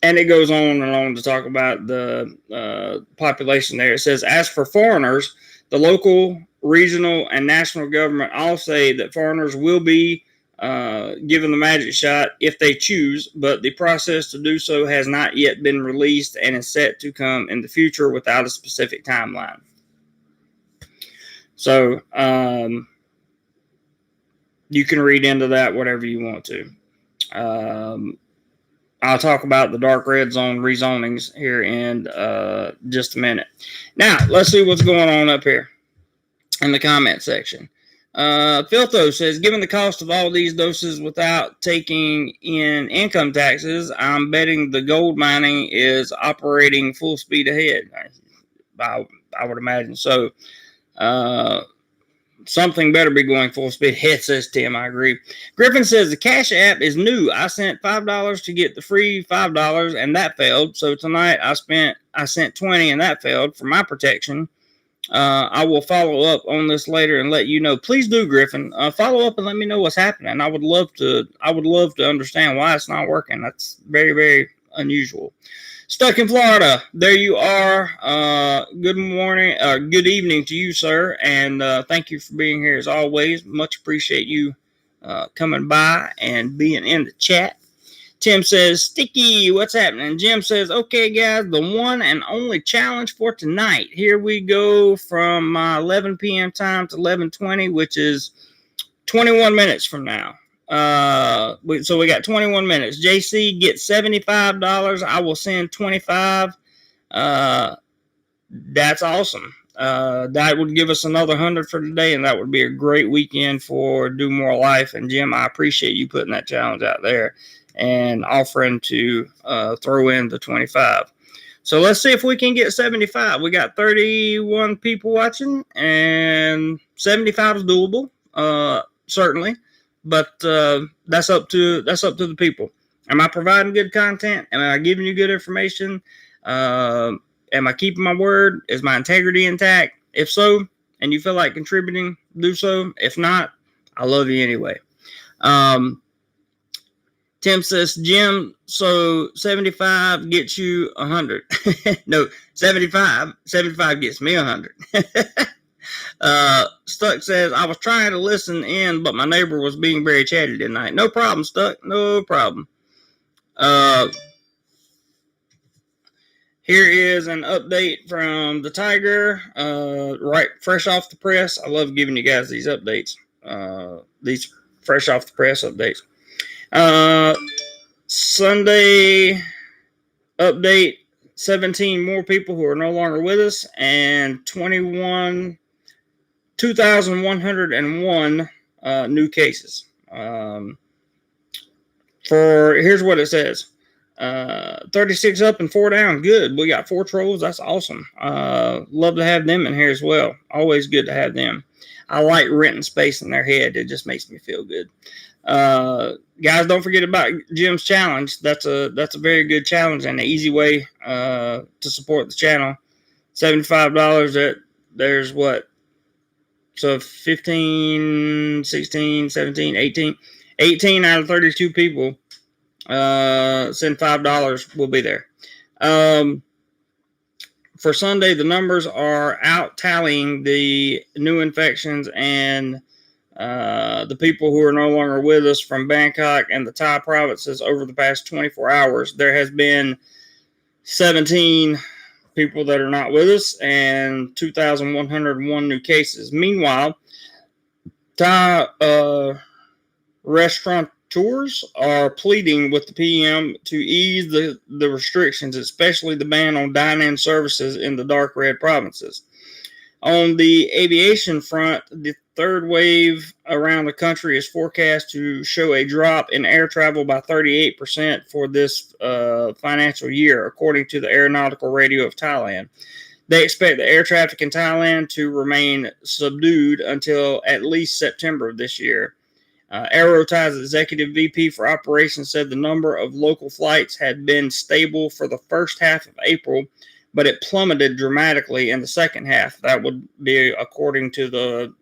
And it goes on and on to talk about the population there. It says, as for foreigners, the local, regional, and national government all say that foreigners will be given the magic shot if they choose, but the process to do so has not yet been released and is set to come in the future without a specific timeline. So you can read into that whatever you want to. I'll talk about the dark red zone rezonings here in just a minute. Now, let's see what's going on up here in the comment section. Filtho says, given the cost of all these doses without taking in income taxes, I'm betting the gold mining is operating full speed ahead. I would imagine so. Something better be going full speed ahead, says Tim. I agree. Griffin says the Cash App is new. I sent $5 to get the free $5, and that failed. So tonight I sent $20, and that failed for my protection. I will follow up on this later and let you know. Please do, Griffin. Follow up and let me know what's happening. I would love to understand why it's not working. That's very, very unusual. Stuck in Florida. There you are. Good morning. Good evening to you, sir. And thank you for being here as always. Much appreciate you coming by and being in the chat. Tim says, Sticky, what's happening? Jim says, okay, guys, the one and only challenge for tonight. Here we go from 11 p.m. time to 11:20, which is 21 minutes from now. So we got 21 minutes. JC gets $75. I will send 25. That's awesome. That would give us another 100 for today, and that would be a great weekend for DoMoreLife. And Jim, I appreciate you putting that challenge out there and offering to throw in the 25. So let's see if we can get 75. We got 31 people watching, and 75 is doable, certainly. But that's up to the people. Am I providing good content? Am I giving you good information? Am I keeping my word? Is my integrity intact? If so, and you feel like contributing, do so. If not, I love you anyway. Tim says, Jim, so 75 gets you 100. No, 75 gets me 100. Stuck says, I was trying to listen in, but my neighbor was being very chatty tonight. No problem, Stuck. No problem. Here is an update from the Tiger, right, fresh off the press. I love giving you guys these updates, these fresh off the press updates. Sunday update, 17 more people who are no longer with us, and 2,101 new cases. Here's what it says. 36 up and 4 down. Good. We got 4 trolls. That's awesome. Love to have them in here as well. Always good to have them. I like renting space in their head. It just makes me feel good. Guys, don't forget about Jim's challenge. That's a very good challenge and an easy way to support the channel. $75. There's what? So 15, 16, 17, 18. 18 out of 32 people send $5 will be there. For Sunday, the numbers are out tallying the new infections and the people who are no longer with us from Bangkok and the Thai provinces over the past 24 hours. There has been 17 people that are not with us and 2,101 new cases. Meanwhile, Thai restaurateurs are pleading with the PM to ease the restrictions, especially the ban on dine-in services in the dark red provinces. On the aviation front, the third wave around the country is forecast to show a drop in air travel by 38% for this financial year, according to the Aeronautical Radio of Thailand. They expect the air traffic in Thailand to remain subdued until at least September of this year. Aerothai's executive VP for operations said the number of local flights had been stable for the first half of April, but it plummeted dramatically in the second half. That would be according to the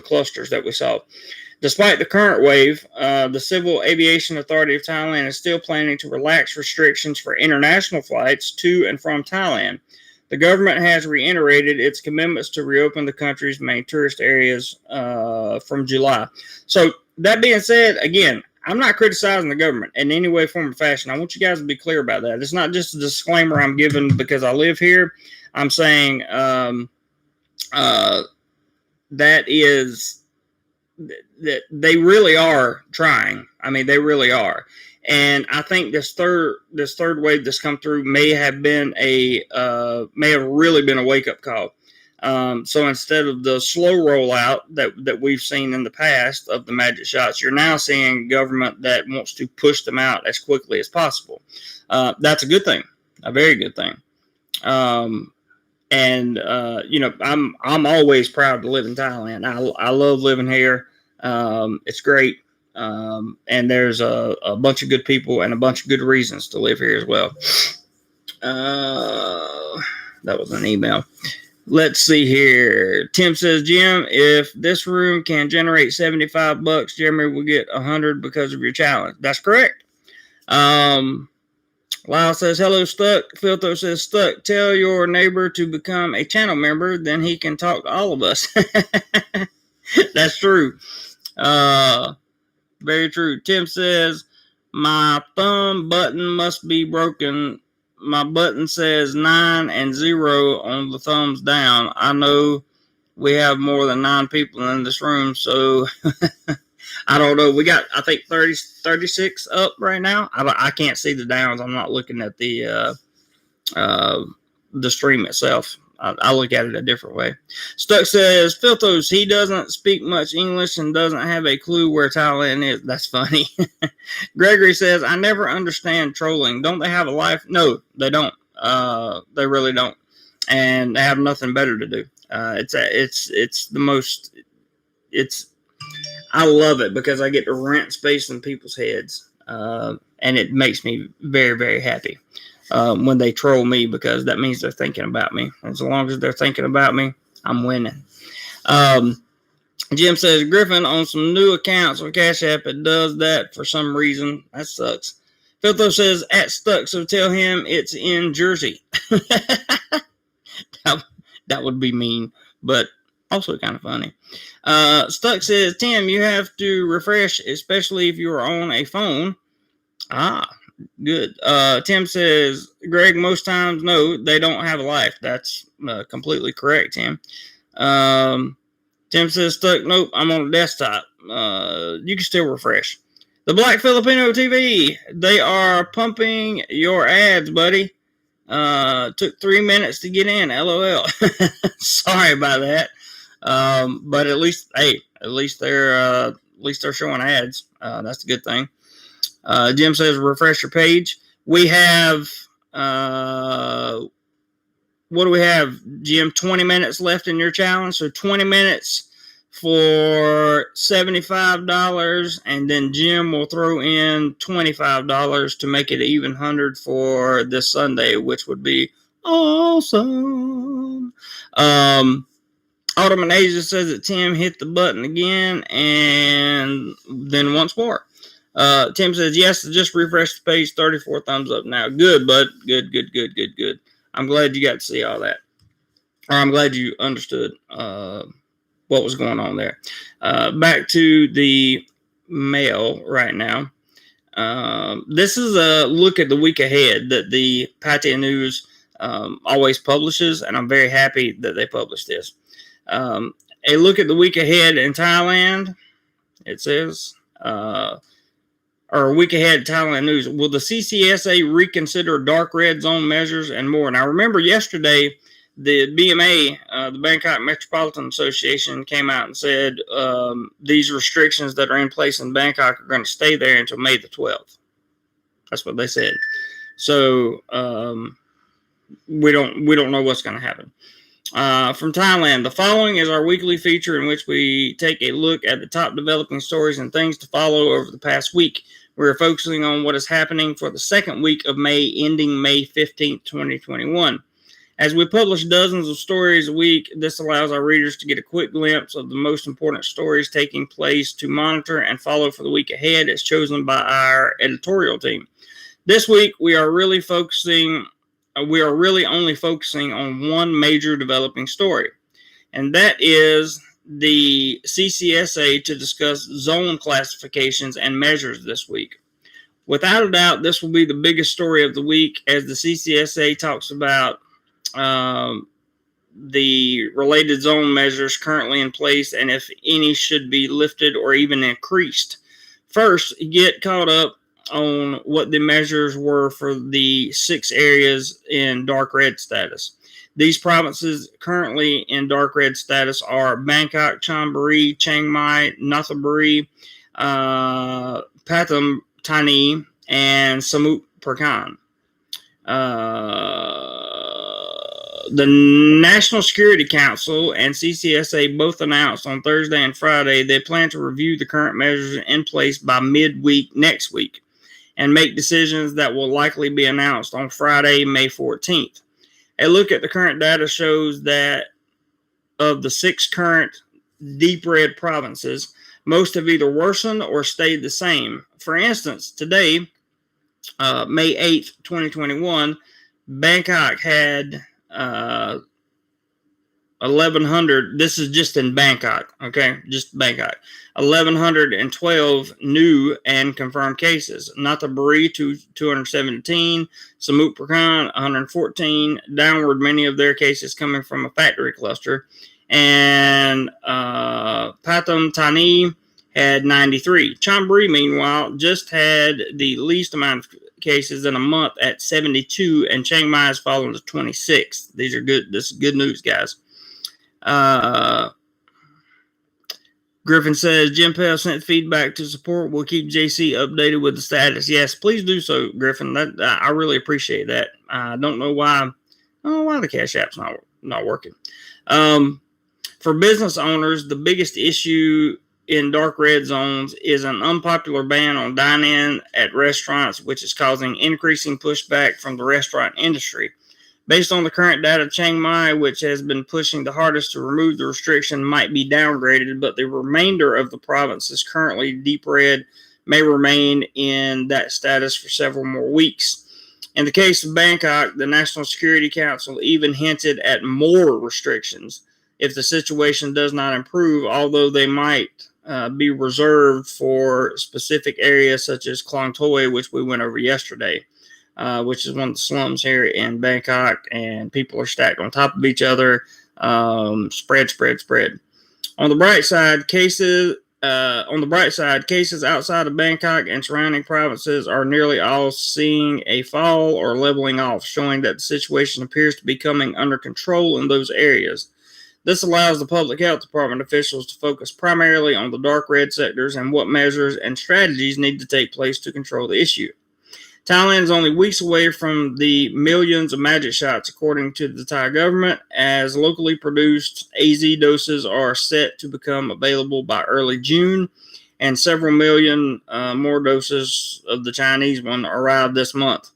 clusters that we saw. Despite the current wave, the Civil Aviation Authority of Thailand is still planning to relax restrictions for international flights to and from Thailand. The government has reiterated its commitments to reopen the country's main tourist areas from July. So that being said, again, I'm not criticizing the government in any way, form, or fashion. I want you guys to be clear about that. It's not just a disclaimer I'm giving because I live here. I'm saying that they really are trying. I mean, they really are. And I think this third wave that's come through may have really been a wake up call. So instead of the slow rollout that we've seen in the past of the magic shots, you're now seeing government that wants to push them out as quickly as possible. That's a good thing, a very good thing. I'm always proud to live in Thailand. I love living here. It's great. And there's a bunch of good people and a bunch of good reasons to live here as well. That was an email. Let's see here. Tim says, Jim, if this room can generate $75, Jeremy will get 100 because of your challenge. That's correct. Lyle says, hello, Stuck. Filtho says, Stuck, tell your neighbor to become a channel member, then he can talk to all of us. That's true. Very true. Tim says, my thumb button must be broken. My button says 9 and 0 on the thumbs down. I know we have more than 9 people in this room, so I don't know. We got, I think, 36 up right now. I can't see the downs. I'm not looking at the stream itself. I look at it a different way. Stuck says, Filthos, he doesn't speak much English and doesn't have a clue where Thailand is. That's funny. Gregory says, I never understand trolling. Don't they have a life? No, they don't. They really don't. And they have nothing better to do. I love it because I get to rent space in people's heads. And it makes me very, very happy. When they troll me, because that means they're thinking about me. As long as they're thinking about me, I'm winning. Jim says, Griffin on some new accounts on Cash App, it does that for some reason. That sucks. Filtho says, at Stuck, so tell him it's in Jersey. That would be mean, but also kind of funny. Stuck says, Tim, you have to refresh, especially if you are on a phone. Good. Tim says, Greg, most times, no, they don't have a life. That's completely correct, Tim. Tim says, stuck. Nope, I'm on a desktop. You can still refresh. The Black Filipino TV, they are pumping your ads, buddy. Took 3 minutes to get in. LOL. Sorry about that. But at least they're showing ads. That's a good thing. Jim says, refresh your page. We have, what do we have, Jim? 20 minutes left in your challenge. So 20 minutes for $75, and then Jim will throw in $25 to make it even 100 for this Sunday, which would be awesome. Autumn Asia says that Tim hit the button again, and then once more. Tim says, yes, just refresh the page, 34 thumbs up now. Good, bud. Good. I'm glad you got to see all that. Or I'm glad you understood what was going on there. Back to the mail right now. This is a look at the week ahead that the Pattaya News always publishes, and I'm very happy that they published this. A look at the week ahead in Thailand, it says, or a week ahead, Thailand News. Will the CCSA reconsider dark red zone measures and more? Now, remember yesterday, the BMA, the Bangkok Metropolitan Association, came out and said these restrictions that are in place in Bangkok are going to stay there until May the 12th. That's what they said. So we don't know what's going to happen. From Thailand, the following is our weekly feature in which we take a look at the top developing stories and things to follow over the past week. We're focusing on what is happening for the second week of May, ending May 15th, 2021. As we publish dozens of stories a week, this allows our readers to get a quick glimpse of the most important stories taking place to monitor and follow for the week ahead as chosen by our editorial team. This week, we are really only focusing on one major developing story, and that is the CCSA to discuss zone classifications and measures this week. Without a doubt, this will be the biggest story of the week as the CCSA talks about the related zone measures currently in place and if any should be lifted or even increased. First, get caught up on what the measures were for the 6 areas in dark red status. These provinces currently in dark red status are Bangkok, Chonburi, Chiang Mai, Nonthaburi, Pathum Thani, and Samut Prakan. The National Security Council and CCSA both announced on Thursday and Friday they plan to review the current measures in place by midweek next week and make decisions that will likely be announced on Friday, May 14th. A look at the current data shows that of the 6 current deep red provinces, most have either worsened or stayed the same. For instance, today, May 8th, 2021, Bangkok had 1,100. This is just in Bangkok, okay? Just Bangkok. 1,112 new and confirmed cases. Nonthaburi, 217. Samut Prakan, 114. Downward, many of their cases coming from a factory cluster. And Pathum Thani had 93. Chonburi, meanwhile, just had the least amount of cases in a month at 72, and Chiang Mai is falling to 26. These are good. This is good news, guys. Griffin says, Jim Pell sent feedback to support. We'll keep JC updated with the status. Yes, please do so, Griffin. I really appreciate that. I don't know why the Cash App's not working. For business owners, the biggest issue in dark red zones is an unpopular ban on dine-in at restaurants, which is causing increasing pushback from the restaurant industry. Based on the current data, Chiang Mai, which has been pushing the hardest to remove the restriction, might be downgraded, but the remainder of the province is currently deep red, may remain in that status for several more weeks. In the case of Bangkok, the National Security Council even hinted at more restrictions if the situation does not improve, although they might be reserved for specific areas such as Klong Toi, which we went over yesterday, which is one of the slums here in Bangkok, and people are stacked on top of each other. Spread. On the bright side, cases outside of Bangkok and surrounding provinces are nearly all seeing a fall or leveling off, showing that the situation appears to be coming under control in those areas. This allows the public health department officials to focus primarily on the dark red sectors and what measures and strategies need to take place to control the issue. Thailand is only weeks away from the millions of magic shots, according to the Thai government, as locally produced AZ doses are set to become available by early June, and several million more doses of the Chinese one arrive this month,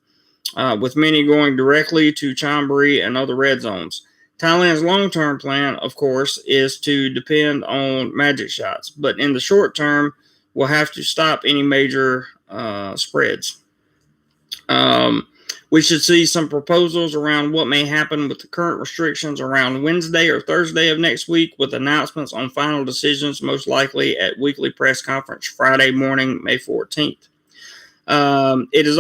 with many going directly to Chonburi and other red zones. Thailand's long-term plan, of course, is to depend on magic shots, but in the short term, we'll have to stop any major spreads. We should see some proposals around what may happen with the current restrictions around Wednesday or Thursday of next week, with announcements on final decisions most likely at weekly press conference Friday morning, May 14th. It is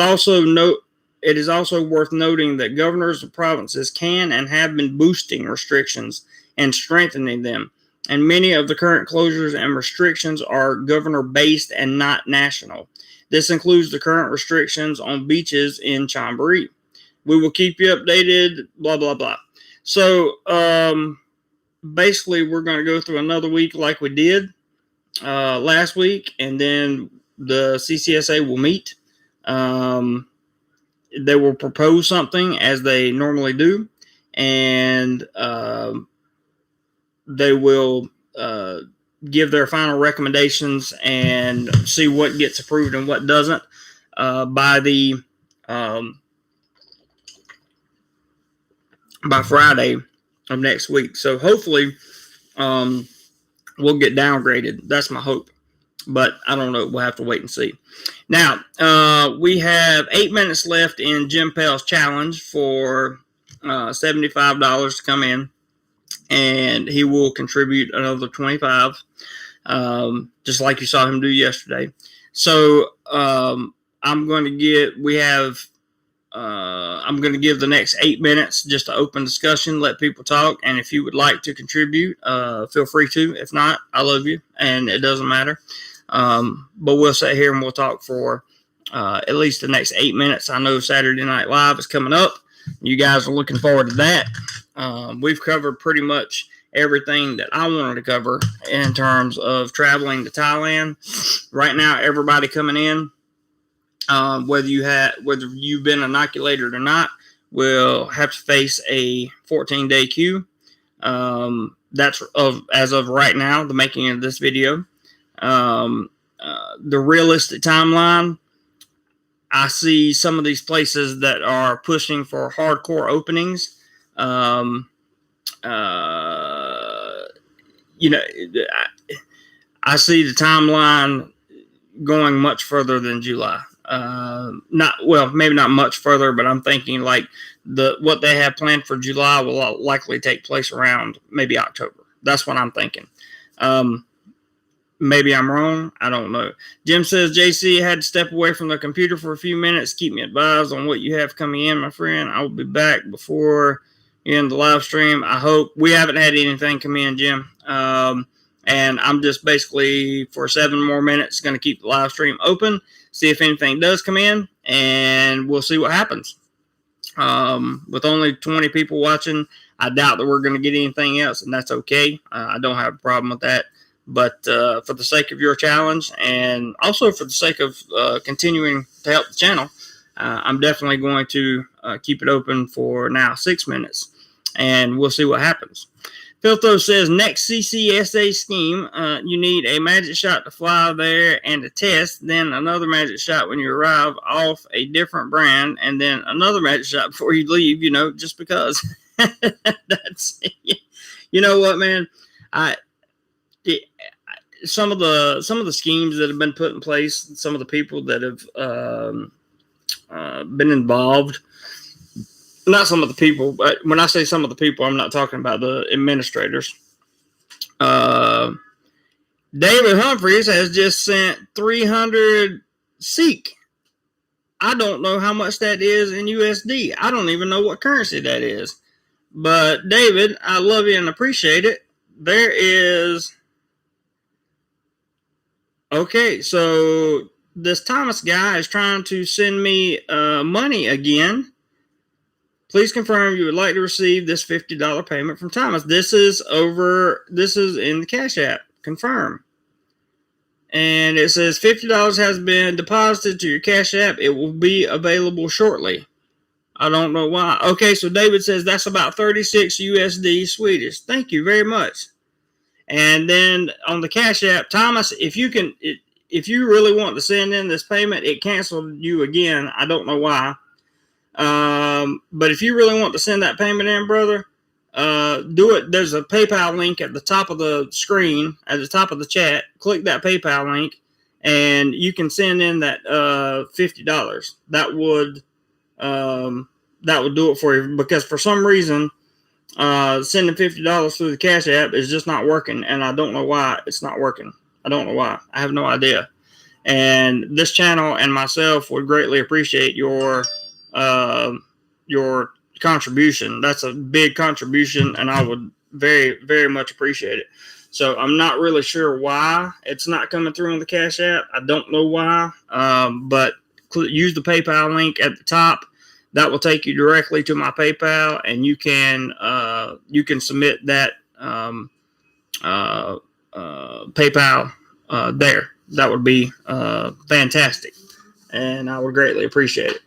also worth noting that governors of provinces can and have been boosting restrictions and strengthening them, and many of the current closures and restrictions are governor-based and not national. This includes the current restrictions on beaches in Chonburi. We will keep you updated, blah, blah, blah. So, basically, we're going to go through another week like we did last week, and then the CCSA will meet. They will propose something, as they normally do, and they will give their final recommendations and see what gets approved and what doesn't by Friday of next week. So hopefully we'll get downgraded. That's my hope, but I don't know. We'll have to wait and see. Now we have 8 minutes left in Jim Pell's challenge for $75 to come in, and he will contribute another $25. Just like you saw him do yesterday. So I'm going to give the next 8 minutes just to open discussion, let people talk, and if you would like to contribute, feel free to. If not, I love you, and it doesn't matter. But we'll sit here and we'll talk for at least the next 8 minutes. I know Saturday Night Live is coming up. You guys are looking forward to that. We've covered pretty much everything that I wanted to cover in terms of traveling to Thailand. Right now, everybody coming in, whether you've been inoculated or not, will have to face a 14-day queue. That's as of right now, the making of this video. The realistic timeline, I see some of these places that are pushing for hardcore openings. I see the timeline going much further than July. Maybe not much further, but I'm thinking like what they have planned for July will likely take place around maybe October. That's what I'm thinking. Maybe I'm wrong. I don't know. Jim says, JC had to step away from the computer for a few minutes. Keep me advised on what you have coming in, my friend. I will be back before you end the live stream. I hope. We haven't had anything come in, Jim. And I'm just basically, for 7 more minutes, going to keep the live stream open, see if anything does come in, and we'll see what happens. With only 20 people watching, I doubt that we're going to get anything else, and that's okay. I don't have a problem with that. But for the sake of your challenge, and also for the sake of continuing to help the channel, I'm definitely going to keep it open for now 6 minutes, and we'll see what happens. Filtho says, next CCSA scheme, you need a magic shot to fly there and a test, then another magic shot when you arrive off a different brand, and then another magic shot before you leave, just because. That's, you know what, man? Some of the schemes that have been put in place, some of the people that have been involved, not some of the people, but when I say some of the people, I'm not talking about the administrators. David Humphreys has just sent 300 Seek. I don't know how much that is in USD. I don't even know what currency that is. But David, I love you and appreciate it. There is... Okay, so this Thomas guy is trying to send me money again. Please confirm you would like to receive this $50 payment from Thomas. This is in the Cash App. Confirm. And it says $50 has been deposited to your Cash App. It will be available shortly. I don't know why. Okay, so David says that's about 36 USD Swedish. Thank you very much. And then on the Cash App, Thomas, if you really want to send in this payment, it canceled you again. I don't know why. But if you really want to send that payment in, brother, do it. There's a PayPal link at the top of the screen, at the top of the chat. Click that PayPal link, and you can send in that $50. That would do it for you, because for some reason, sending $50 through the Cash App is just not working, and I don't know why it's not working. I don't know why. I have no idea. And this channel and myself would greatly appreciate your contribution. That's a big contribution, and I would very, very much appreciate it. So I'm not really sure why it's not coming through on the Cash App. I don't know why, but use the PayPal link at the top. That will take you directly to my PayPal, and you can submit that PayPal there. That would be fantastic, and I would greatly appreciate it.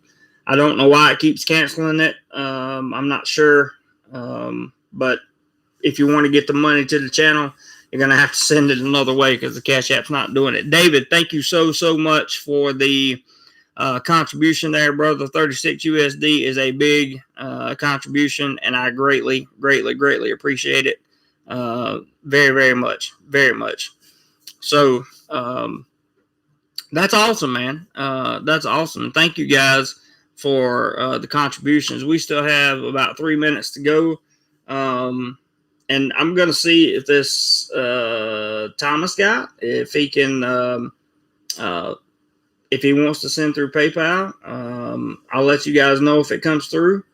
I don't know why it keeps canceling it. I'm not sure, but if you want to get the money to the channel, you're going to have to send it another way, because the Cash App's not doing it. David, thank you so much for the contribution there, brother. 36 USD is a big contribution, and I greatly appreciate it. Very, very much. Very much. So that's awesome, man. That's awesome. Thank you guys for the contributions. We still have about 3 minutes to go. And I'm going to see if this Thomas guy, if he can, if he wants to send through PayPal, I'll let you guys know if it comes through.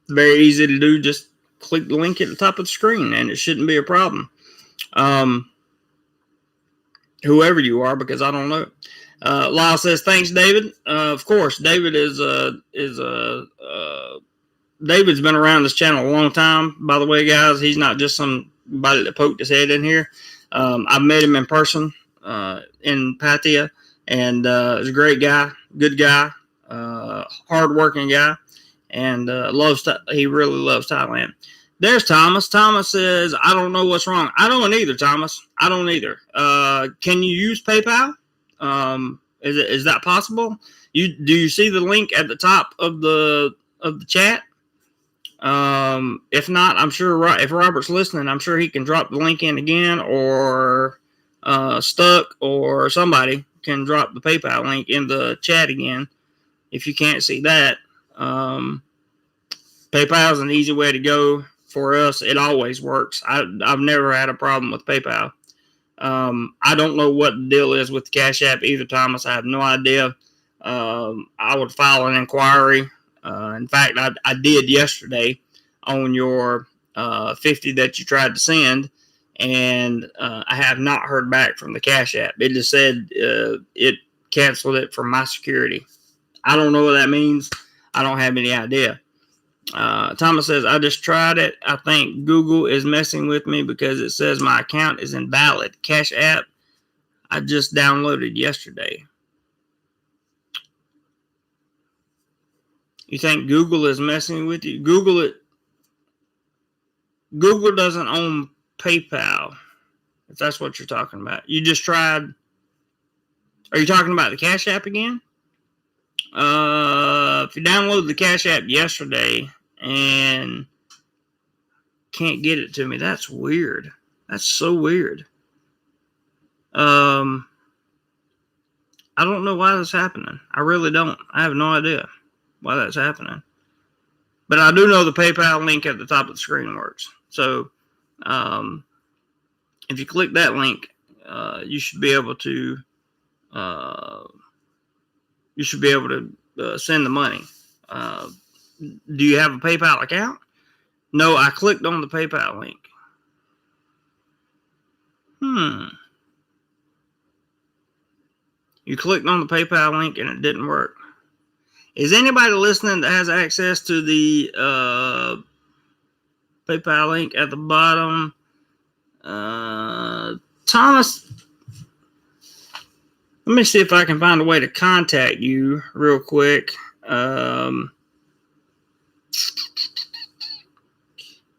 Very easy to do. Just click the link at the top of the screen, and it shouldn't be a problem. Whoever you are, because I don't know. Lyle says, thanks, David. Of course, David David's been around this channel a long time, by the way, guys. He's not just somebody that poked his head in here. I've met him in person in Pattaya, and he's a great guy, good guy, hard-working guy, and he really loves Thailand. There's Thomas. Thomas says, I don't know what's wrong. I don't either, Thomas. I don't either. Can you use PayPal? Is that possible? Do you see the link at the top of the chat? If not, I'm sure if Robert's listening, I'm sure he can drop the link in again, or Stuck or somebody can drop the PayPal link in the chat again. If you can't see that, PayPal is an easy way to go for us. It always works. I've never had a problem with PayPal. I don't know what the deal is with the Cash App either, Thomas. I have no idea. I would file an inquiry. In fact, I did yesterday on your 50 that you tried to send, and I have not heard back from the Cash App. It just said it canceled it from my security. I don't know what that means. I don't have any idea. Thomas says, I just tried it. I think Google is messing with me because it says my account is invalid. Cash App, I just downloaded yesterday. You think Google is messing with you? Google doesn't own PayPal, if that's what you're talking about. You just tried. Are you talking about the Cash App again? If you downloaded the Cash App yesterday and can't get it to me, that's weird. That's so weird. I don't know why that's happening. I really don't. I have no idea why that's happening. But I do know the PayPal link at the top of the screen works. So, if you click that link, you should be able to send the money. Do you have a PayPal account? No, I clicked on the PayPal link. You clicked on the PayPal link and it didn't work. Is anybody listening that has access to the PayPal link at the bottom? Thomas, let me see if I can find a way to contact you real quick.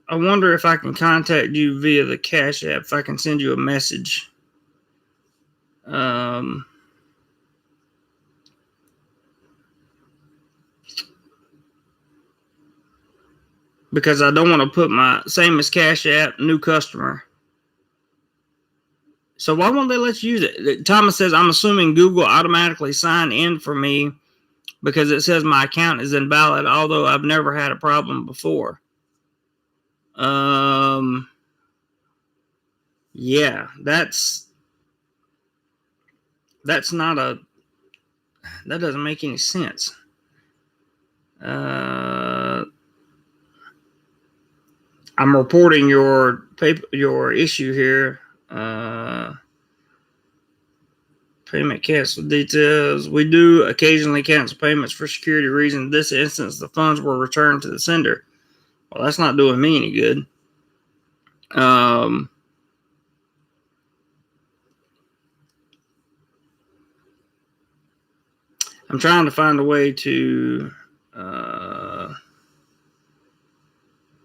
I wonder if I can contact you via the Cash App, if I can send you a message. Because I don't want to put my same as Cash App, new customer. So why won't they let you use it? Thomas says, I'm assuming Google automatically signed in for me because it says my account is invalid, although I've never had a problem before. Yeah, that's not that doesn't make any sense. I'm reporting your issue here. Payment cancel details. We do occasionally cancel payments for security reasons. In this instance, the funds were returned to the sender. Well, that's not doing me any good. I'm trying to find a way to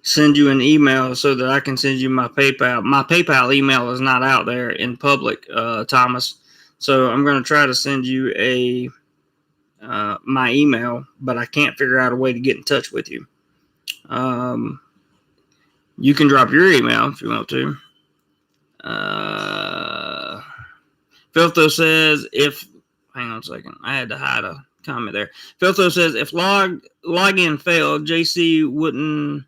send you an email so that I can send you my PayPal. My PayPal email is not out there in public, Thomas. So I'm going to try to send you my email, but I can't figure out a way to get in touch with you. You can drop your email if you want to. Filtho says hang on a second. I had to hide a comment there. Filtho says if login failed, JC wouldn't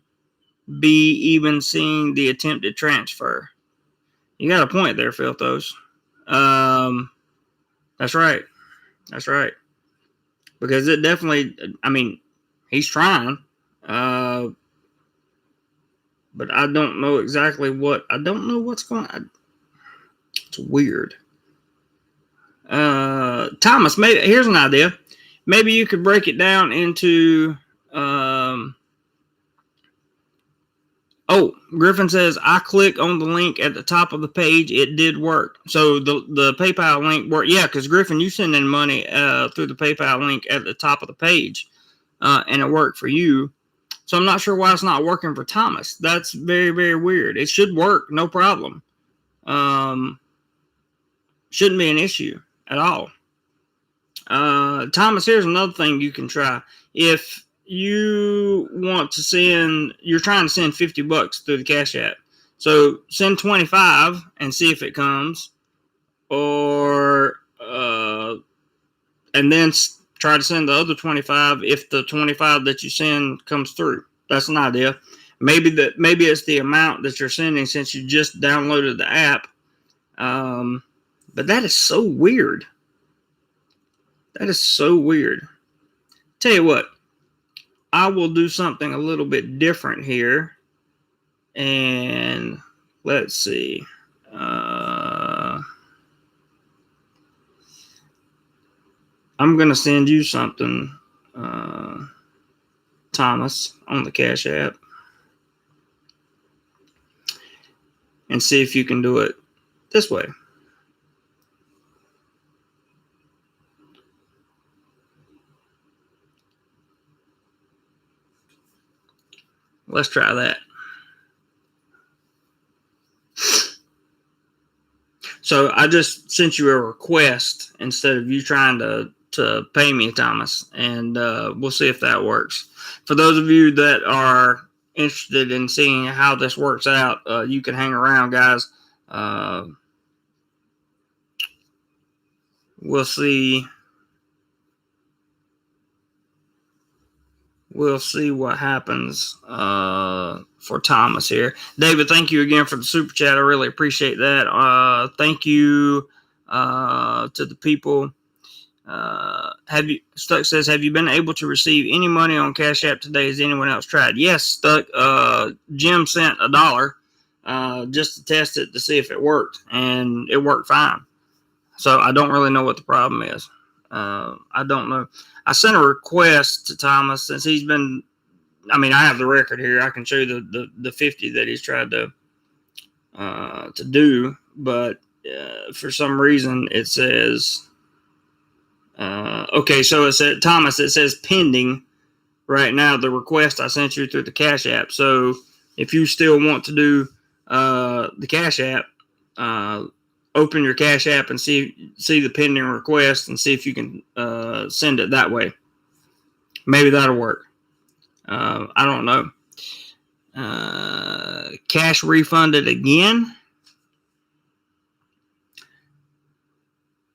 be even seeing the attempted transfer. You got a point there, Filthos. That's right. Because it definitely, he's trying. But I don't know exactly what's going on. It's weird. Thomas, maybe here's an idea. Maybe you could break it down into Griffin says, I click on the link at the top of the page. It did work. So the PayPal link worked. Yeah, because Griffin, you send in money through the PayPal link at the top of the page. And it worked for you. So I'm not sure why it's not working for Thomas. That's very, very weird. It should work. No problem. Shouldn't be an issue at all. Thomas, here's another thing you can try. If you want to you're trying to send $50 through the Cash App. So send 25 and see if it comes, or and then try to send the other 25 if the 25 that you send comes through. That's an idea. Maybe it's the amount that you're sending since you just downloaded the app. But that is so weird. Tell you what, I will do something a little bit different here. And let's see. I'm going to send you something, Thomas, on the Cash App. And see if you can do it this way. Let's try that. So I just sent you a request instead of you trying to pay me, Thomas, and we'll see if that works. For those of you that are interested in seeing how this works out, you can hang around, guys. We'll see we'll see what happens for Thomas here. David, thank you again for the super chat. I really appreciate that. Thank you to the people. Stuck says, have you been able to receive any money on Cash App today? Has anyone else tried? Yes, Stuck. Jim sent $1 just to test it to see if it worked, and it worked fine. So I don't really know what the problem is. I don't know. I sent a request to Thomas since he's been. I mean, I have the record here. I can show you the 50 that he's tried to do, but for some reason it says. Okay, so it said Thomas. It says pending right now. The request I sent you through the Cash App. So if you still want to do the Cash App, open your Cash App and see the pending request and see if you can send it that way. Maybe that'll work. I don't know. Cash refunded again.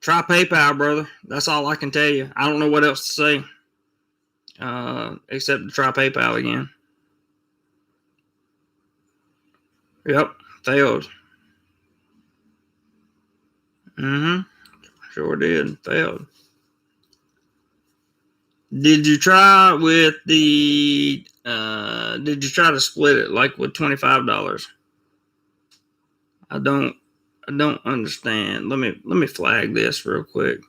Try PayPal, brother. That's all I can tell you. I don't know what else to say except to try PayPal again. Yep, failed. Sure did. Failed. Did you try with the? Did you try to split it like with $25? I don't understand. Let me flag this real quick.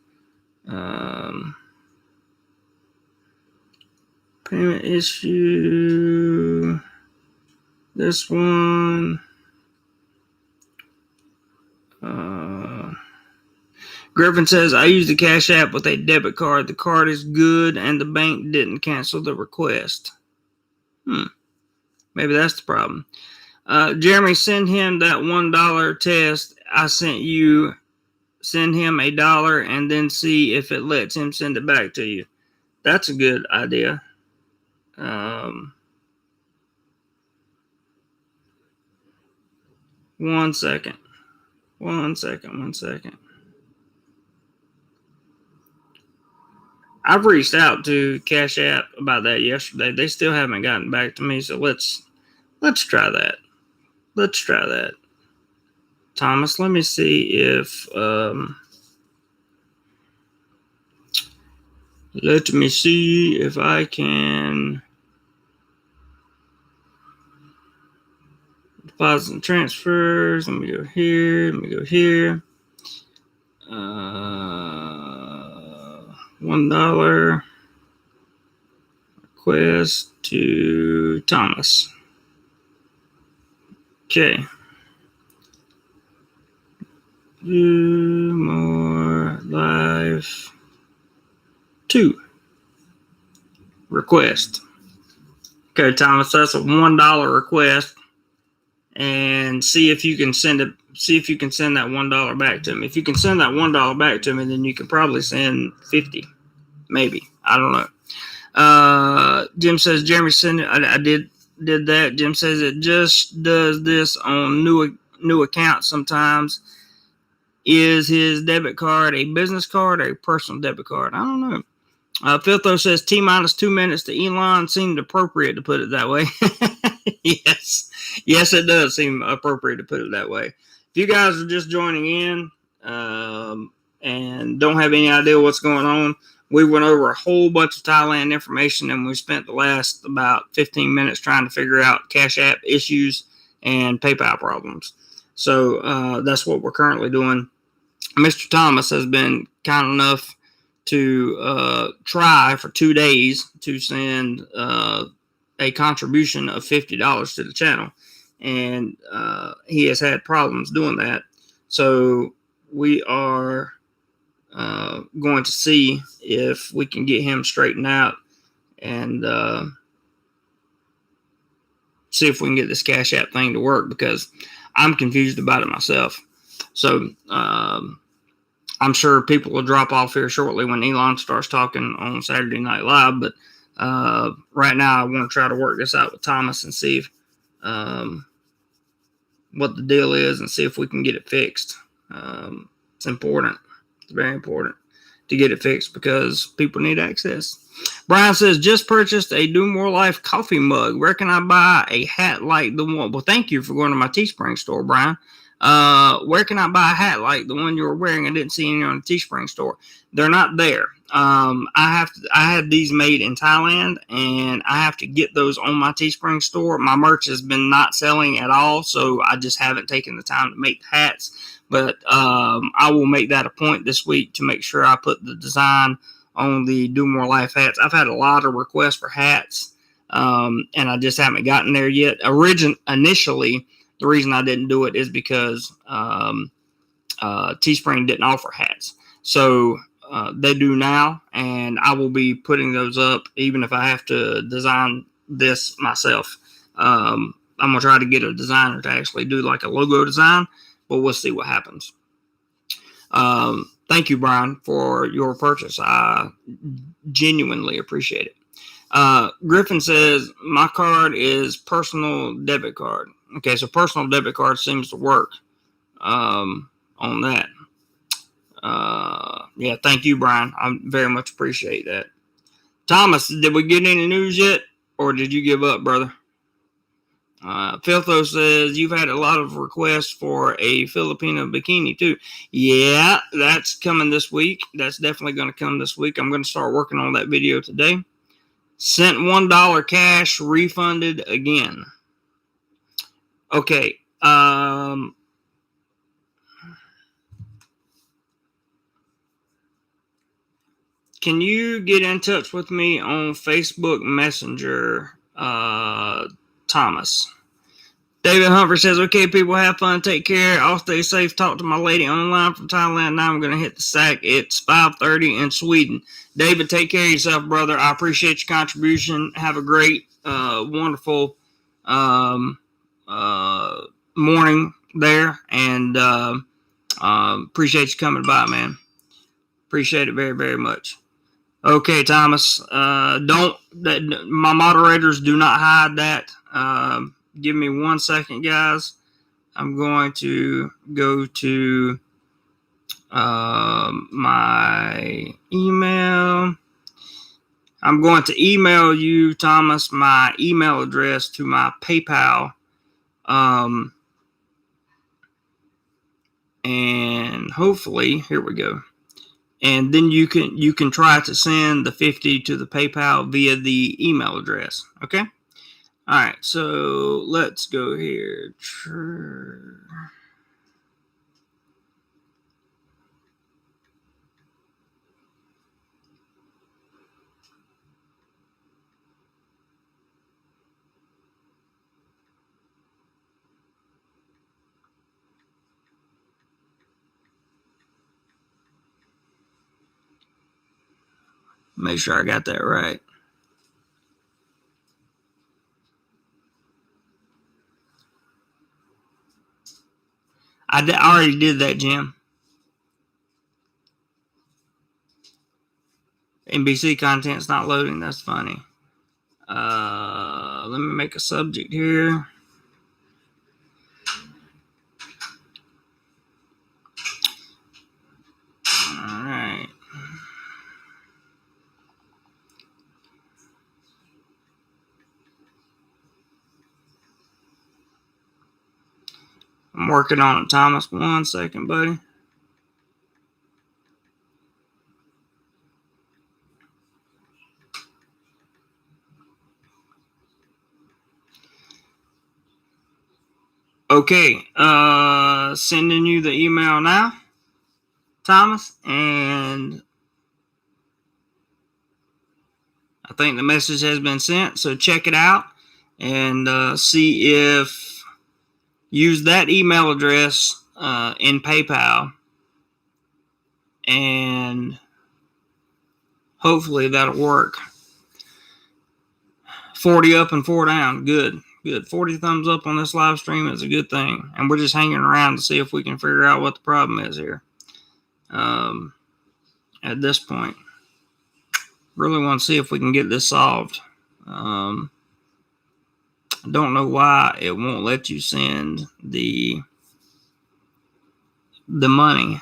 Payment issue. This one. Griffin says, I used the Cash App with a debit card. The card is good and the bank didn't cancel the request. Maybe that's the problem. Jeremy, send him that $1 test I sent you. Send him $1 and then see if it lets him send it back to you. That's a good idea. One second. I've reached out to Cash App about that yesterday. They still haven't gotten back to me, so let's try that. Let's try that. Thomas, let me see if I can deposit and transfers. Let me go here. $1 request to Thomas. Okay. DoMoreLife 2 request. Okay, Thomas, that's a $1 request, and see if you can send it. See if you can send that $1 back to me. If you can send that $1 back to me, then you can probably send 50, maybe. I don't know. Jim says, Jeremy sent it. I did that. Jim says it just does this on new accounts sometimes. Is his debit card a business card or a personal debit card? I don't know. Filtho says T-minus 2 minutes to Elon seemed appropriate to put it that way. Yes, it does seem appropriate to put it that way. If you guys are just joining in and don't have any idea what's going on, we went over a whole bunch of Thailand information, and we spent the last about 15 minutes trying to figure out Cash App issues and PayPal problems. So that's what we're currently doing. Mr. Thomas has been kind enough to try for 2 days to send a contribution of $50 to the channel, and he has had problems doing that. So we are going to see if we can get him straightened out and see if we can get this Cash App thing to work, because I'm confused about it myself. So I'm sure people will drop off here shortly when Elon starts talking on Saturday Night Live. But right now I want to try to work this out with Thomas and see if, what the deal is and see if we can get it fixed. It's important. It's very important. to get it fixed because people need access. Brian says, just purchased a DoMoreLife coffee mug. Where can I buy a hat like the one? Well, thank you for going to my Teespring store, Brian. Where can I buy a hat like the one you were wearing? I didn't see any on the Teespring store. They're not there. I had these made in Thailand, and I have to get those on my Teespring store. My merch has been not selling at all, so I just haven't taken the time to make the hats. But I will make that a point this week to make sure I put the design on the DoMoreLife hats. I've had a lot of requests for hats, and I just haven't gotten there yet. Initially, the reason I didn't do it is because Teespring didn't offer hats. So they do now, and I will be putting those up even if I have to design this myself. I'm going to try to get a designer to actually do like a logo design, but we'll see what happens. Thank you, Brian, for your purchase. I genuinely appreciate it. Griffin says, my card is personal debit card. Okay, so personal debit card seems to work on that. Yeah, thank you, Brian. I very much appreciate that. Thomas, did we get any news yet, or did you give up, brother? Filtho says, you've had a lot of requests for a Filipino bikini, too. Yeah, that's coming this week. That's definitely going to come this week. I'm going to start working on that video today. Sent $1 cash, refunded again. Okay. Can you get in touch with me on Facebook Messenger, Thomas? David Humphrey says, okay, people, have fun, take care, I'll stay safe, talk to my lady online from Thailand. Now I'm going to hit the sack. It's 5:30 in Sweden. David, take care of yourself, brother. I appreciate your contribution. Have a great, wonderful morning there, and appreciate you coming by, man. Appreciate it very, very much. Okay, Thomas, my moderators do not hide that. Give me 1 second, guys. I'm going to go to my email. I'm going to email you, Thomas, my email address to my PayPal. And hopefully, here we go. And then you can try to send the 50 to the PayPal via the email address. Okay? All right, so let's go here. Make sure I got that right. I already did that, Jim. NBC content's not loading. That's funny. Let me make a subject here. All right. I'm working on it, Thomas. 1 second, buddy. Okay, sending you the email now, Thomas, and I think the message has been sent, so check it out and see if use that email address in PayPal, and hopefully that'll work. 40 up and 4 down. Good. 40 thumbs up on this live stream is a good thing. And we're just hanging around to see if we can figure out what the problem is here. At this point, really want to see if we can get this solved. I don't know why it won't let you send the money.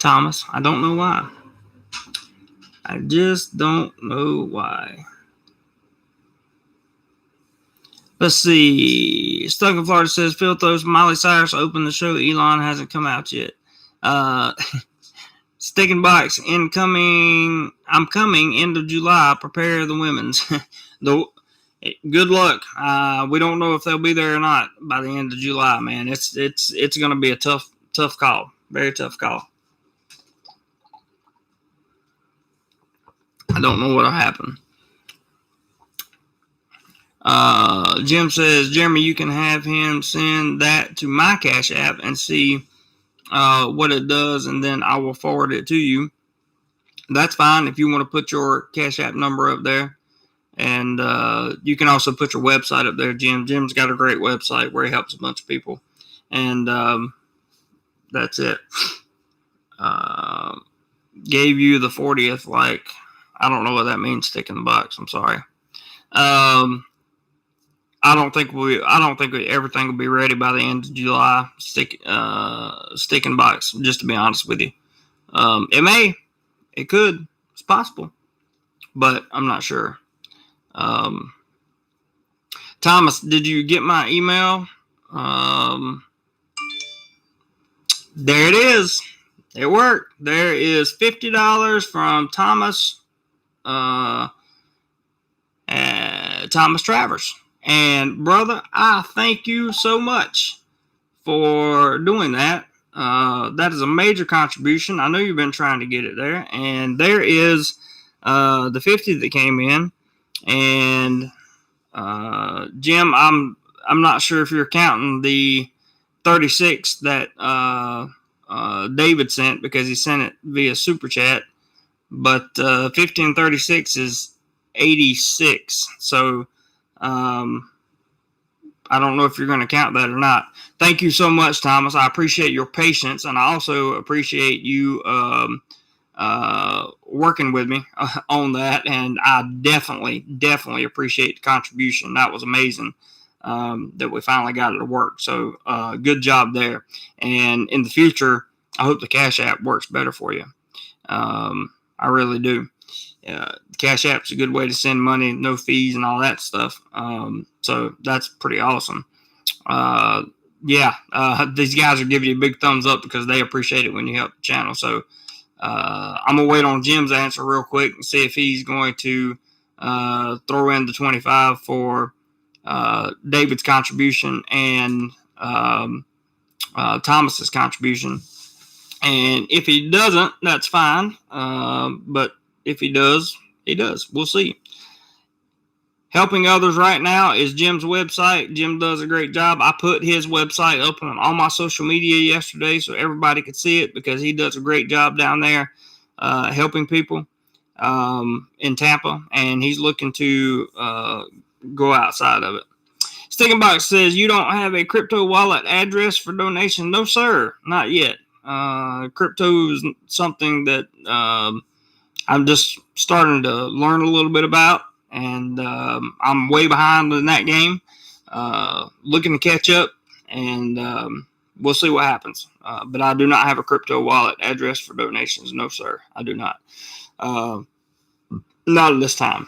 Thomas. I don't know why. I just don't know why. Let's see. Stuck in Florida says, Phil throws Miley Cyrus open the show. Elon hasn't come out yet. Stick and Box incoming. I'm coming end of July. Prepare the women's. Good luck. We don't know if they'll be there or not by the end of July, man. It's going to be a tough call. Very tough call. I don't know what'll happen. Jim says, Jeremy, you can have him send that to my Cash App and see what it does, and then I will forward it to you. That's fine if you want to put your Cash App number up there. And you can also put your website up there, Jim. Jim's got a great website where he helps a bunch of people. And that's it. Gave you the 40th, like, I don't know what that means, stick in the box. I'm sorry. I don't think everything will be ready by the end of July. Stick in box, just to be honest with you. It could, it's possible, but I'm not sure. Thomas, did you get my email? There it is. It worked. There is $50 from Thomas. Thomas Travers. And brother, I thank you so much for doing that. That is a major contribution. I know you've been trying to get it there, and there is the 50 that came in. And Jim, I'm not sure if you're counting the 36 that David sent, because he sent it via super chat. But 50 and 36 is 86. So I don't know if you're going to count that or not. Thank you so much, Thomas. I appreciate your patience, and I also appreciate you working with me on that. And I definitely appreciate the contribution. That was amazing that we finally got it to work. So good job there. And in the future, I hope the Cash App works better for you. I really do. Cash App's a good way to send money, no fees and all that stuff. So that's pretty awesome. These guys are giving you a big thumbs up because they appreciate it when you help the channel. So I'm going to wait on Jim's answer real quick and see if he's going to throw in the 25 for David's contribution and Thomas's contribution. And if he doesn't, that's fine. But if he does, he does. We'll see. Helping others right now is Jim's website. Jim does a great job. I put his website up on all my social media yesterday so everybody could see it, because he does a great job down there helping people in Tampa, and he's looking to go outside of it. Sticking Box says, you don't have a crypto wallet address for donation? No, sir, not yet. Crypto is something that I'm just starting to learn a little bit about, and I'm way behind in that game. Looking to catch up, and we'll see what happens. But I do not have a crypto wallet address for donations. No, sir, I do not. Not at this time.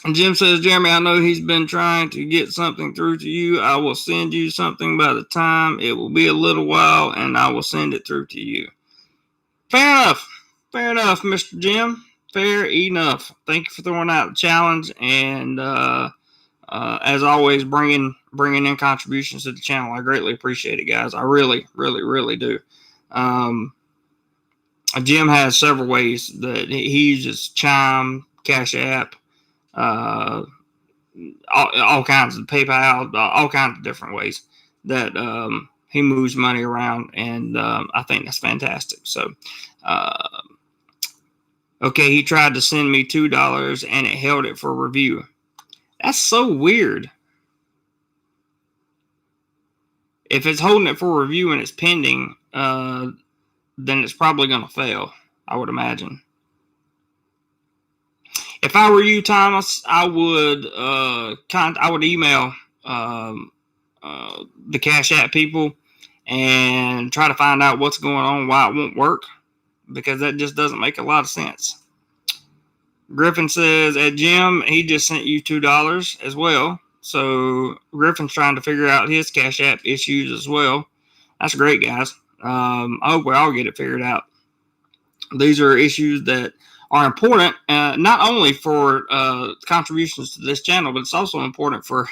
And Jim says, Jeremy, I know he's been trying to get something through to you. I will send you something by the time. It will be a little while, and I will send it through to you. Fair enough, Mr. Jim. Fair enough. Thank you for throwing out the challenge, and as always, bringing in contributions to the channel. I greatly appreciate it, guys. I really do. Jim has several ways that he uses: Chime, Cash App, all kinds of PayPal, all kinds of different ways that he moves money around, and I think that's fantastic. So, okay, he tried to send me $2 and it held it for review. That's so weird. If it's holding it for review and it's pending, then it's probably going to fail, I would imagine. If I were you, Thomas, I would email the Cash App people and try to find out what's going on, why it won't work. because that just doesn't make a lot of sense. Griffin says, at Jim, he just sent you $2 as well. So Griffin's trying to figure out his Cash App issues as well. That's great, guys. I hope we all get it figured out. These are issues that are important, not only for contributions to this channel, but it's also important for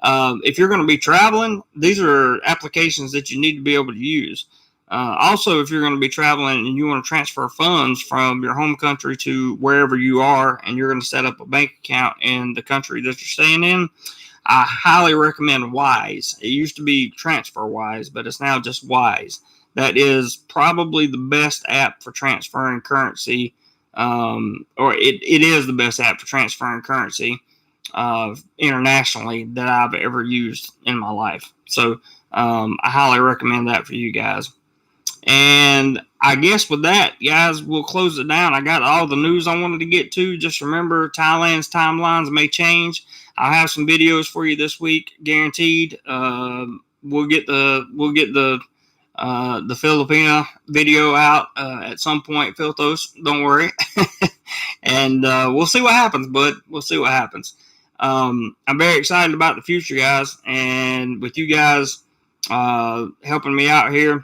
if you're going to be traveling. These are applications that you need to be able to use. Also, if you're going to be traveling and you want to transfer funds from your home country to wherever you are, and you're going to set up a bank account in the country that you're staying in, I highly recommend Wise. It used to be TransferWise, but it's now just Wise. That is probably the best app for transferring currency, or it is the best app for transferring currency internationally that I've ever used in my life. So I highly recommend that for you guys. And I guess with that, guys, we'll close it down. I got all the news I wanted to get to. Just remember, Thailand's timelines may change. I'll have some videos for you this week, guaranteed. We'll get the Filipina video out at some point, Filthos. Don't worry. And we'll see what happens, bud. We'll see what happens. I'm very excited about the future, guys. And with you guys helping me out here,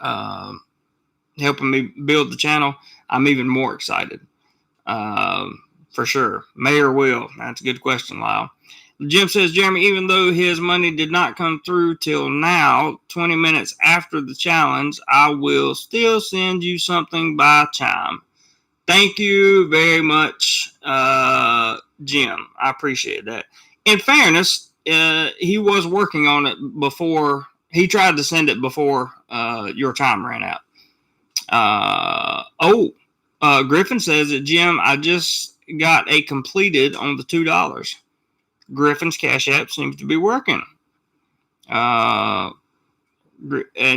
helping me build the channel, I'm even more excited. For sure. May or will? That's a good question, Lyle. Jim says, Jeremy, even though his money did not come through till now, 20 minutes after the challenge, I will still send you something by chime. Thank you very much, Jim. I appreciate that. In fairness, he was working on it before. He tried to send it before your time ran out. Griffin says that, Jim, I just got a completed on the $2. Griffin's Cash App seems to be working. And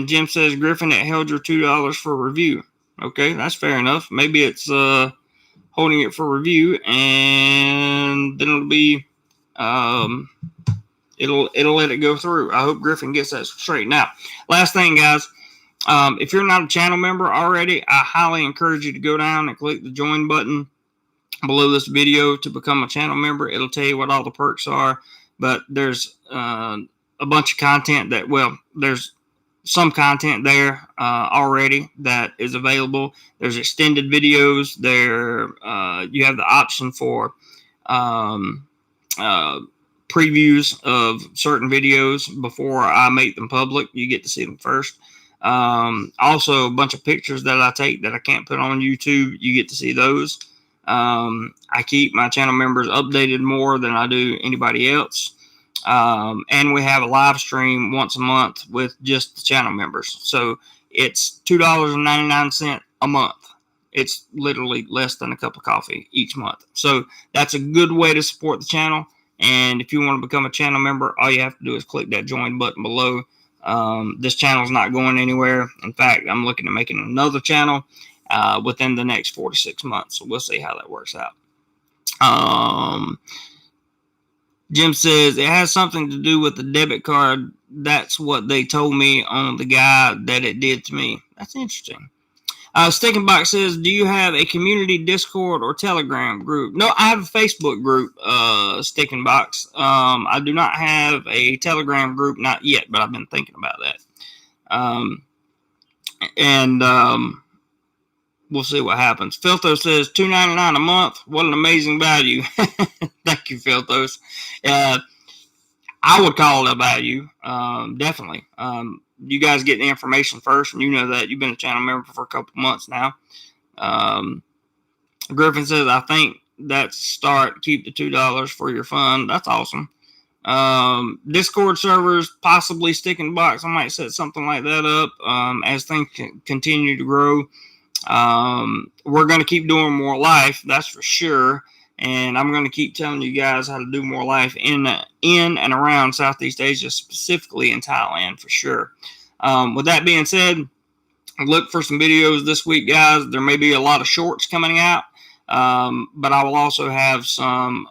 Jim says, Griffin, it held your $2 for review. Okay, that's fair enough. Maybe it's holding it for review, and then it'll be it'll let it go through. I hope Griffin gets that straightened out. Last thing, guys. If you're not a channel member already, I highly encourage you to go down and click the join button below this video to become a channel member. It'll tell you what all the perks are, but there's a bunch of content that, well, there's some content there already that is available. There's extended videos there. You have the option for previews of certain videos before I make them public. You get to see them first. Also, a bunch of pictures that I take that I can't put on YouTube. You get to see those. I keep my channel members updated more than I do anybody else. And we have a live stream once a month with just the channel members. So it's $2.99 a month. It's literally less than a cup of coffee each month. So that's a good way to support the channel. And if you want to become a channel member, all you have to do is click that join button below. This channel is not going anywhere. In fact, I'm looking at making another channel within the next 4 to 6 months. So we'll see how that works out. Jim says, it has something to do with the debit card. That's what they told me on the guy that it did to me. That's interesting. Sticking Box says, do you have a community Discord or Telegram group? No, I have a Facebook group, Sticking Box. I do not have a Telegram group, not yet, but I've been thinking about that. We'll see what happens. Filthos says $2.99 a month. What an amazing value. Thank you, Filthos. I would call it a value, definitely. You guys get the information first, and you know that. You've been a channel member for a couple months now. Griffin says, I think that's start. Keep the $2 for your fund. That's awesome. Discord servers, possibly Sticking Box. I might set something like that up as things continue to grow. We're going to keep doing more life, that's for sure. And I'm going to keep telling you guys how to do more life in and around Southeast Asia, specifically in Thailand, for sure. With that being said, look for some videos this week, guys. There may be a lot of shorts coming out, but I will also have some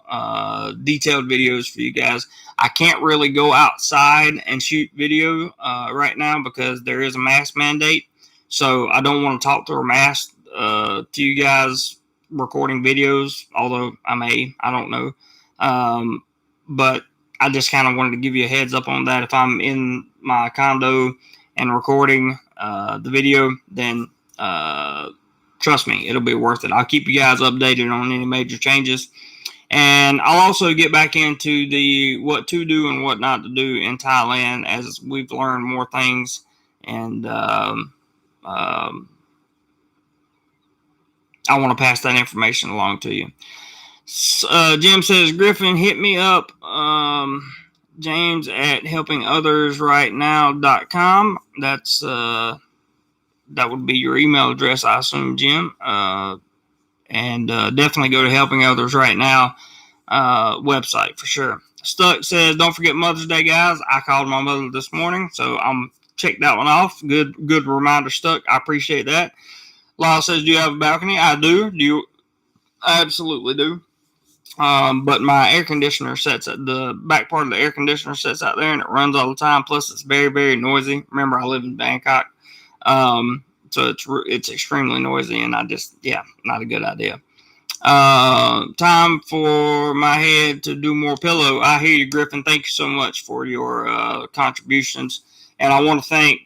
detailed videos for you guys. I can't really go outside and shoot video right now because there is a mask mandate. So I don't want to talk through a mask to you guys recording videos, although I don't know. But I just kind of wanted to give you a heads up on that. If I'm in my condo and recording the video, then trust me, it'll be worth it. I'll keep you guys updated on any major changes. And I'll also get back into the what to do and what not to do in Thailand as we've learned more things. And I want to pass that information along to you. Jim says, Griffin, hit me up, James at helpingothersrightnow.com. That's that would be your email address, I assume, Jim. And definitely go to Helping Others Right Now website for sure. Stuck says, don't forget Mother's Day, guys. I called my mother this morning, so I'm check that one off. Good reminder, Stuck. I appreciate that. Lyle says, do you have a balcony? I do. I absolutely do. But my air conditioner sets at the back part of the air conditioner sets out there, and it runs all the time. Plus, it's very, very noisy. Remember, I live in Bangkok, so it's extremely noisy, and not a good idea. Time for my head to do more pillow. I hear you, Griffin. Thank you so much for your contributions, and I want to thank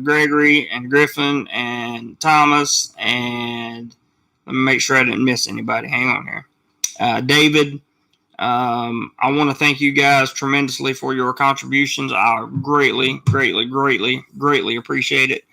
Gregory and Griffin and Thomas, and let me make sure I didn't miss anybody. Hang on here. David, I want to thank you guys tremendously for your contributions. I greatly appreciate it.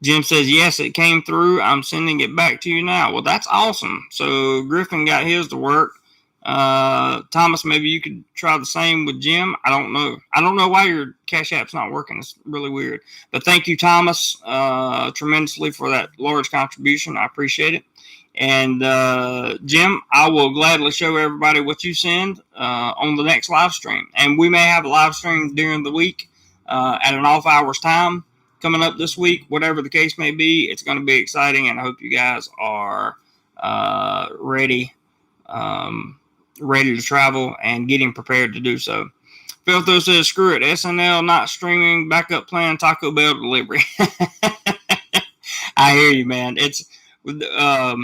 Jim says, yes, it came through. I'm sending it back to you now. Well, that's awesome. So Griffin got his to work. Thomas, maybe you could try the same with Jim. I don't know. I don't know why your Cash App's not working. It's really weird. But thank you, Thomas, tremendously for that large contribution. I appreciate it. And Jim, I will gladly show everybody what you send on the next live stream. And we may have a live stream during the week at an off hours time coming up this week. Whatever the case may be, it's going to be exciting, and I hope you guys are ready to travel and getting prepared to do so. Phil says, screw it, SNL not streaming, backup plan, Taco Bell delivery. I hear you, man. It's I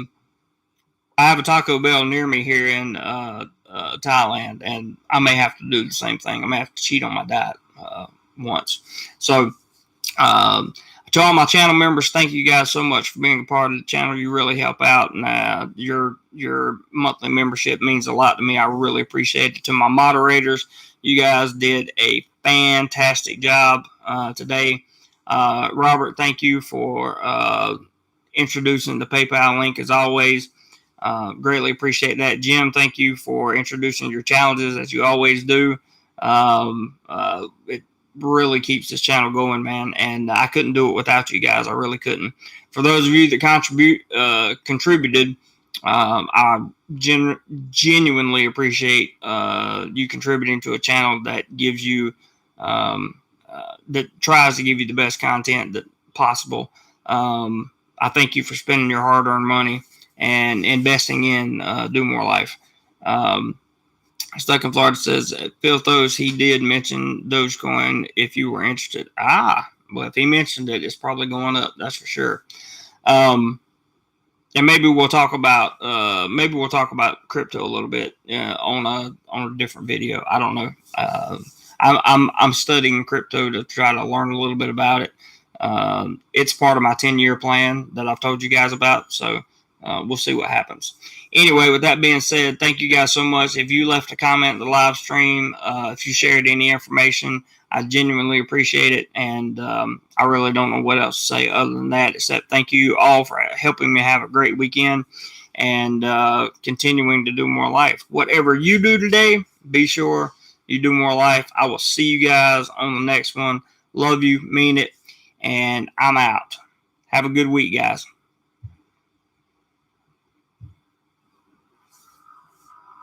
have a Taco Bell near me here in Thailand, and I may have to do the same thing. I may have to cheat on my diet once. So to all my channel members, thank you guys so much for being a part of the channel. You really help out, and your monthly membership means a lot to me. I really appreciate it. To my moderators, you guys did a fantastic job today. Robert, thank you for introducing the PayPal link as always. Greatly appreciate that. Jim, thank you for introducing your challenges as you always do. It really keeps this channel going, man, and I couldn't do it without you guys. I really couldn't. For those of you that contributed, I genuinely appreciate you contributing to a channel that gives you that tries to give you the best content that possible. I thank you for spending your hard-earned money and investing in DoMoreLife. Stuck in Florida says, Phil Thos, he did mention Dogecoin if you were interested. Well, if he mentioned it, it's probably going up. That's for sure. And maybe we'll talk about crypto a little bit on a different video. I don't know. I'm studying crypto to try to learn a little bit about it. It's part of my 10-year plan that I've told you guys about. So we'll see what happens. Anyway, with that being said, thank you guys so much. If you left a comment in the live stream, if you shared any information, I genuinely appreciate it. And I really don't know what else to say other than that, except thank you all for helping me have a great weekend and continuing to do more life. Whatever you do today, be sure you do more life. I will see you guys on the next one. Love you, mean it, and I'm out. Have a good week, guys.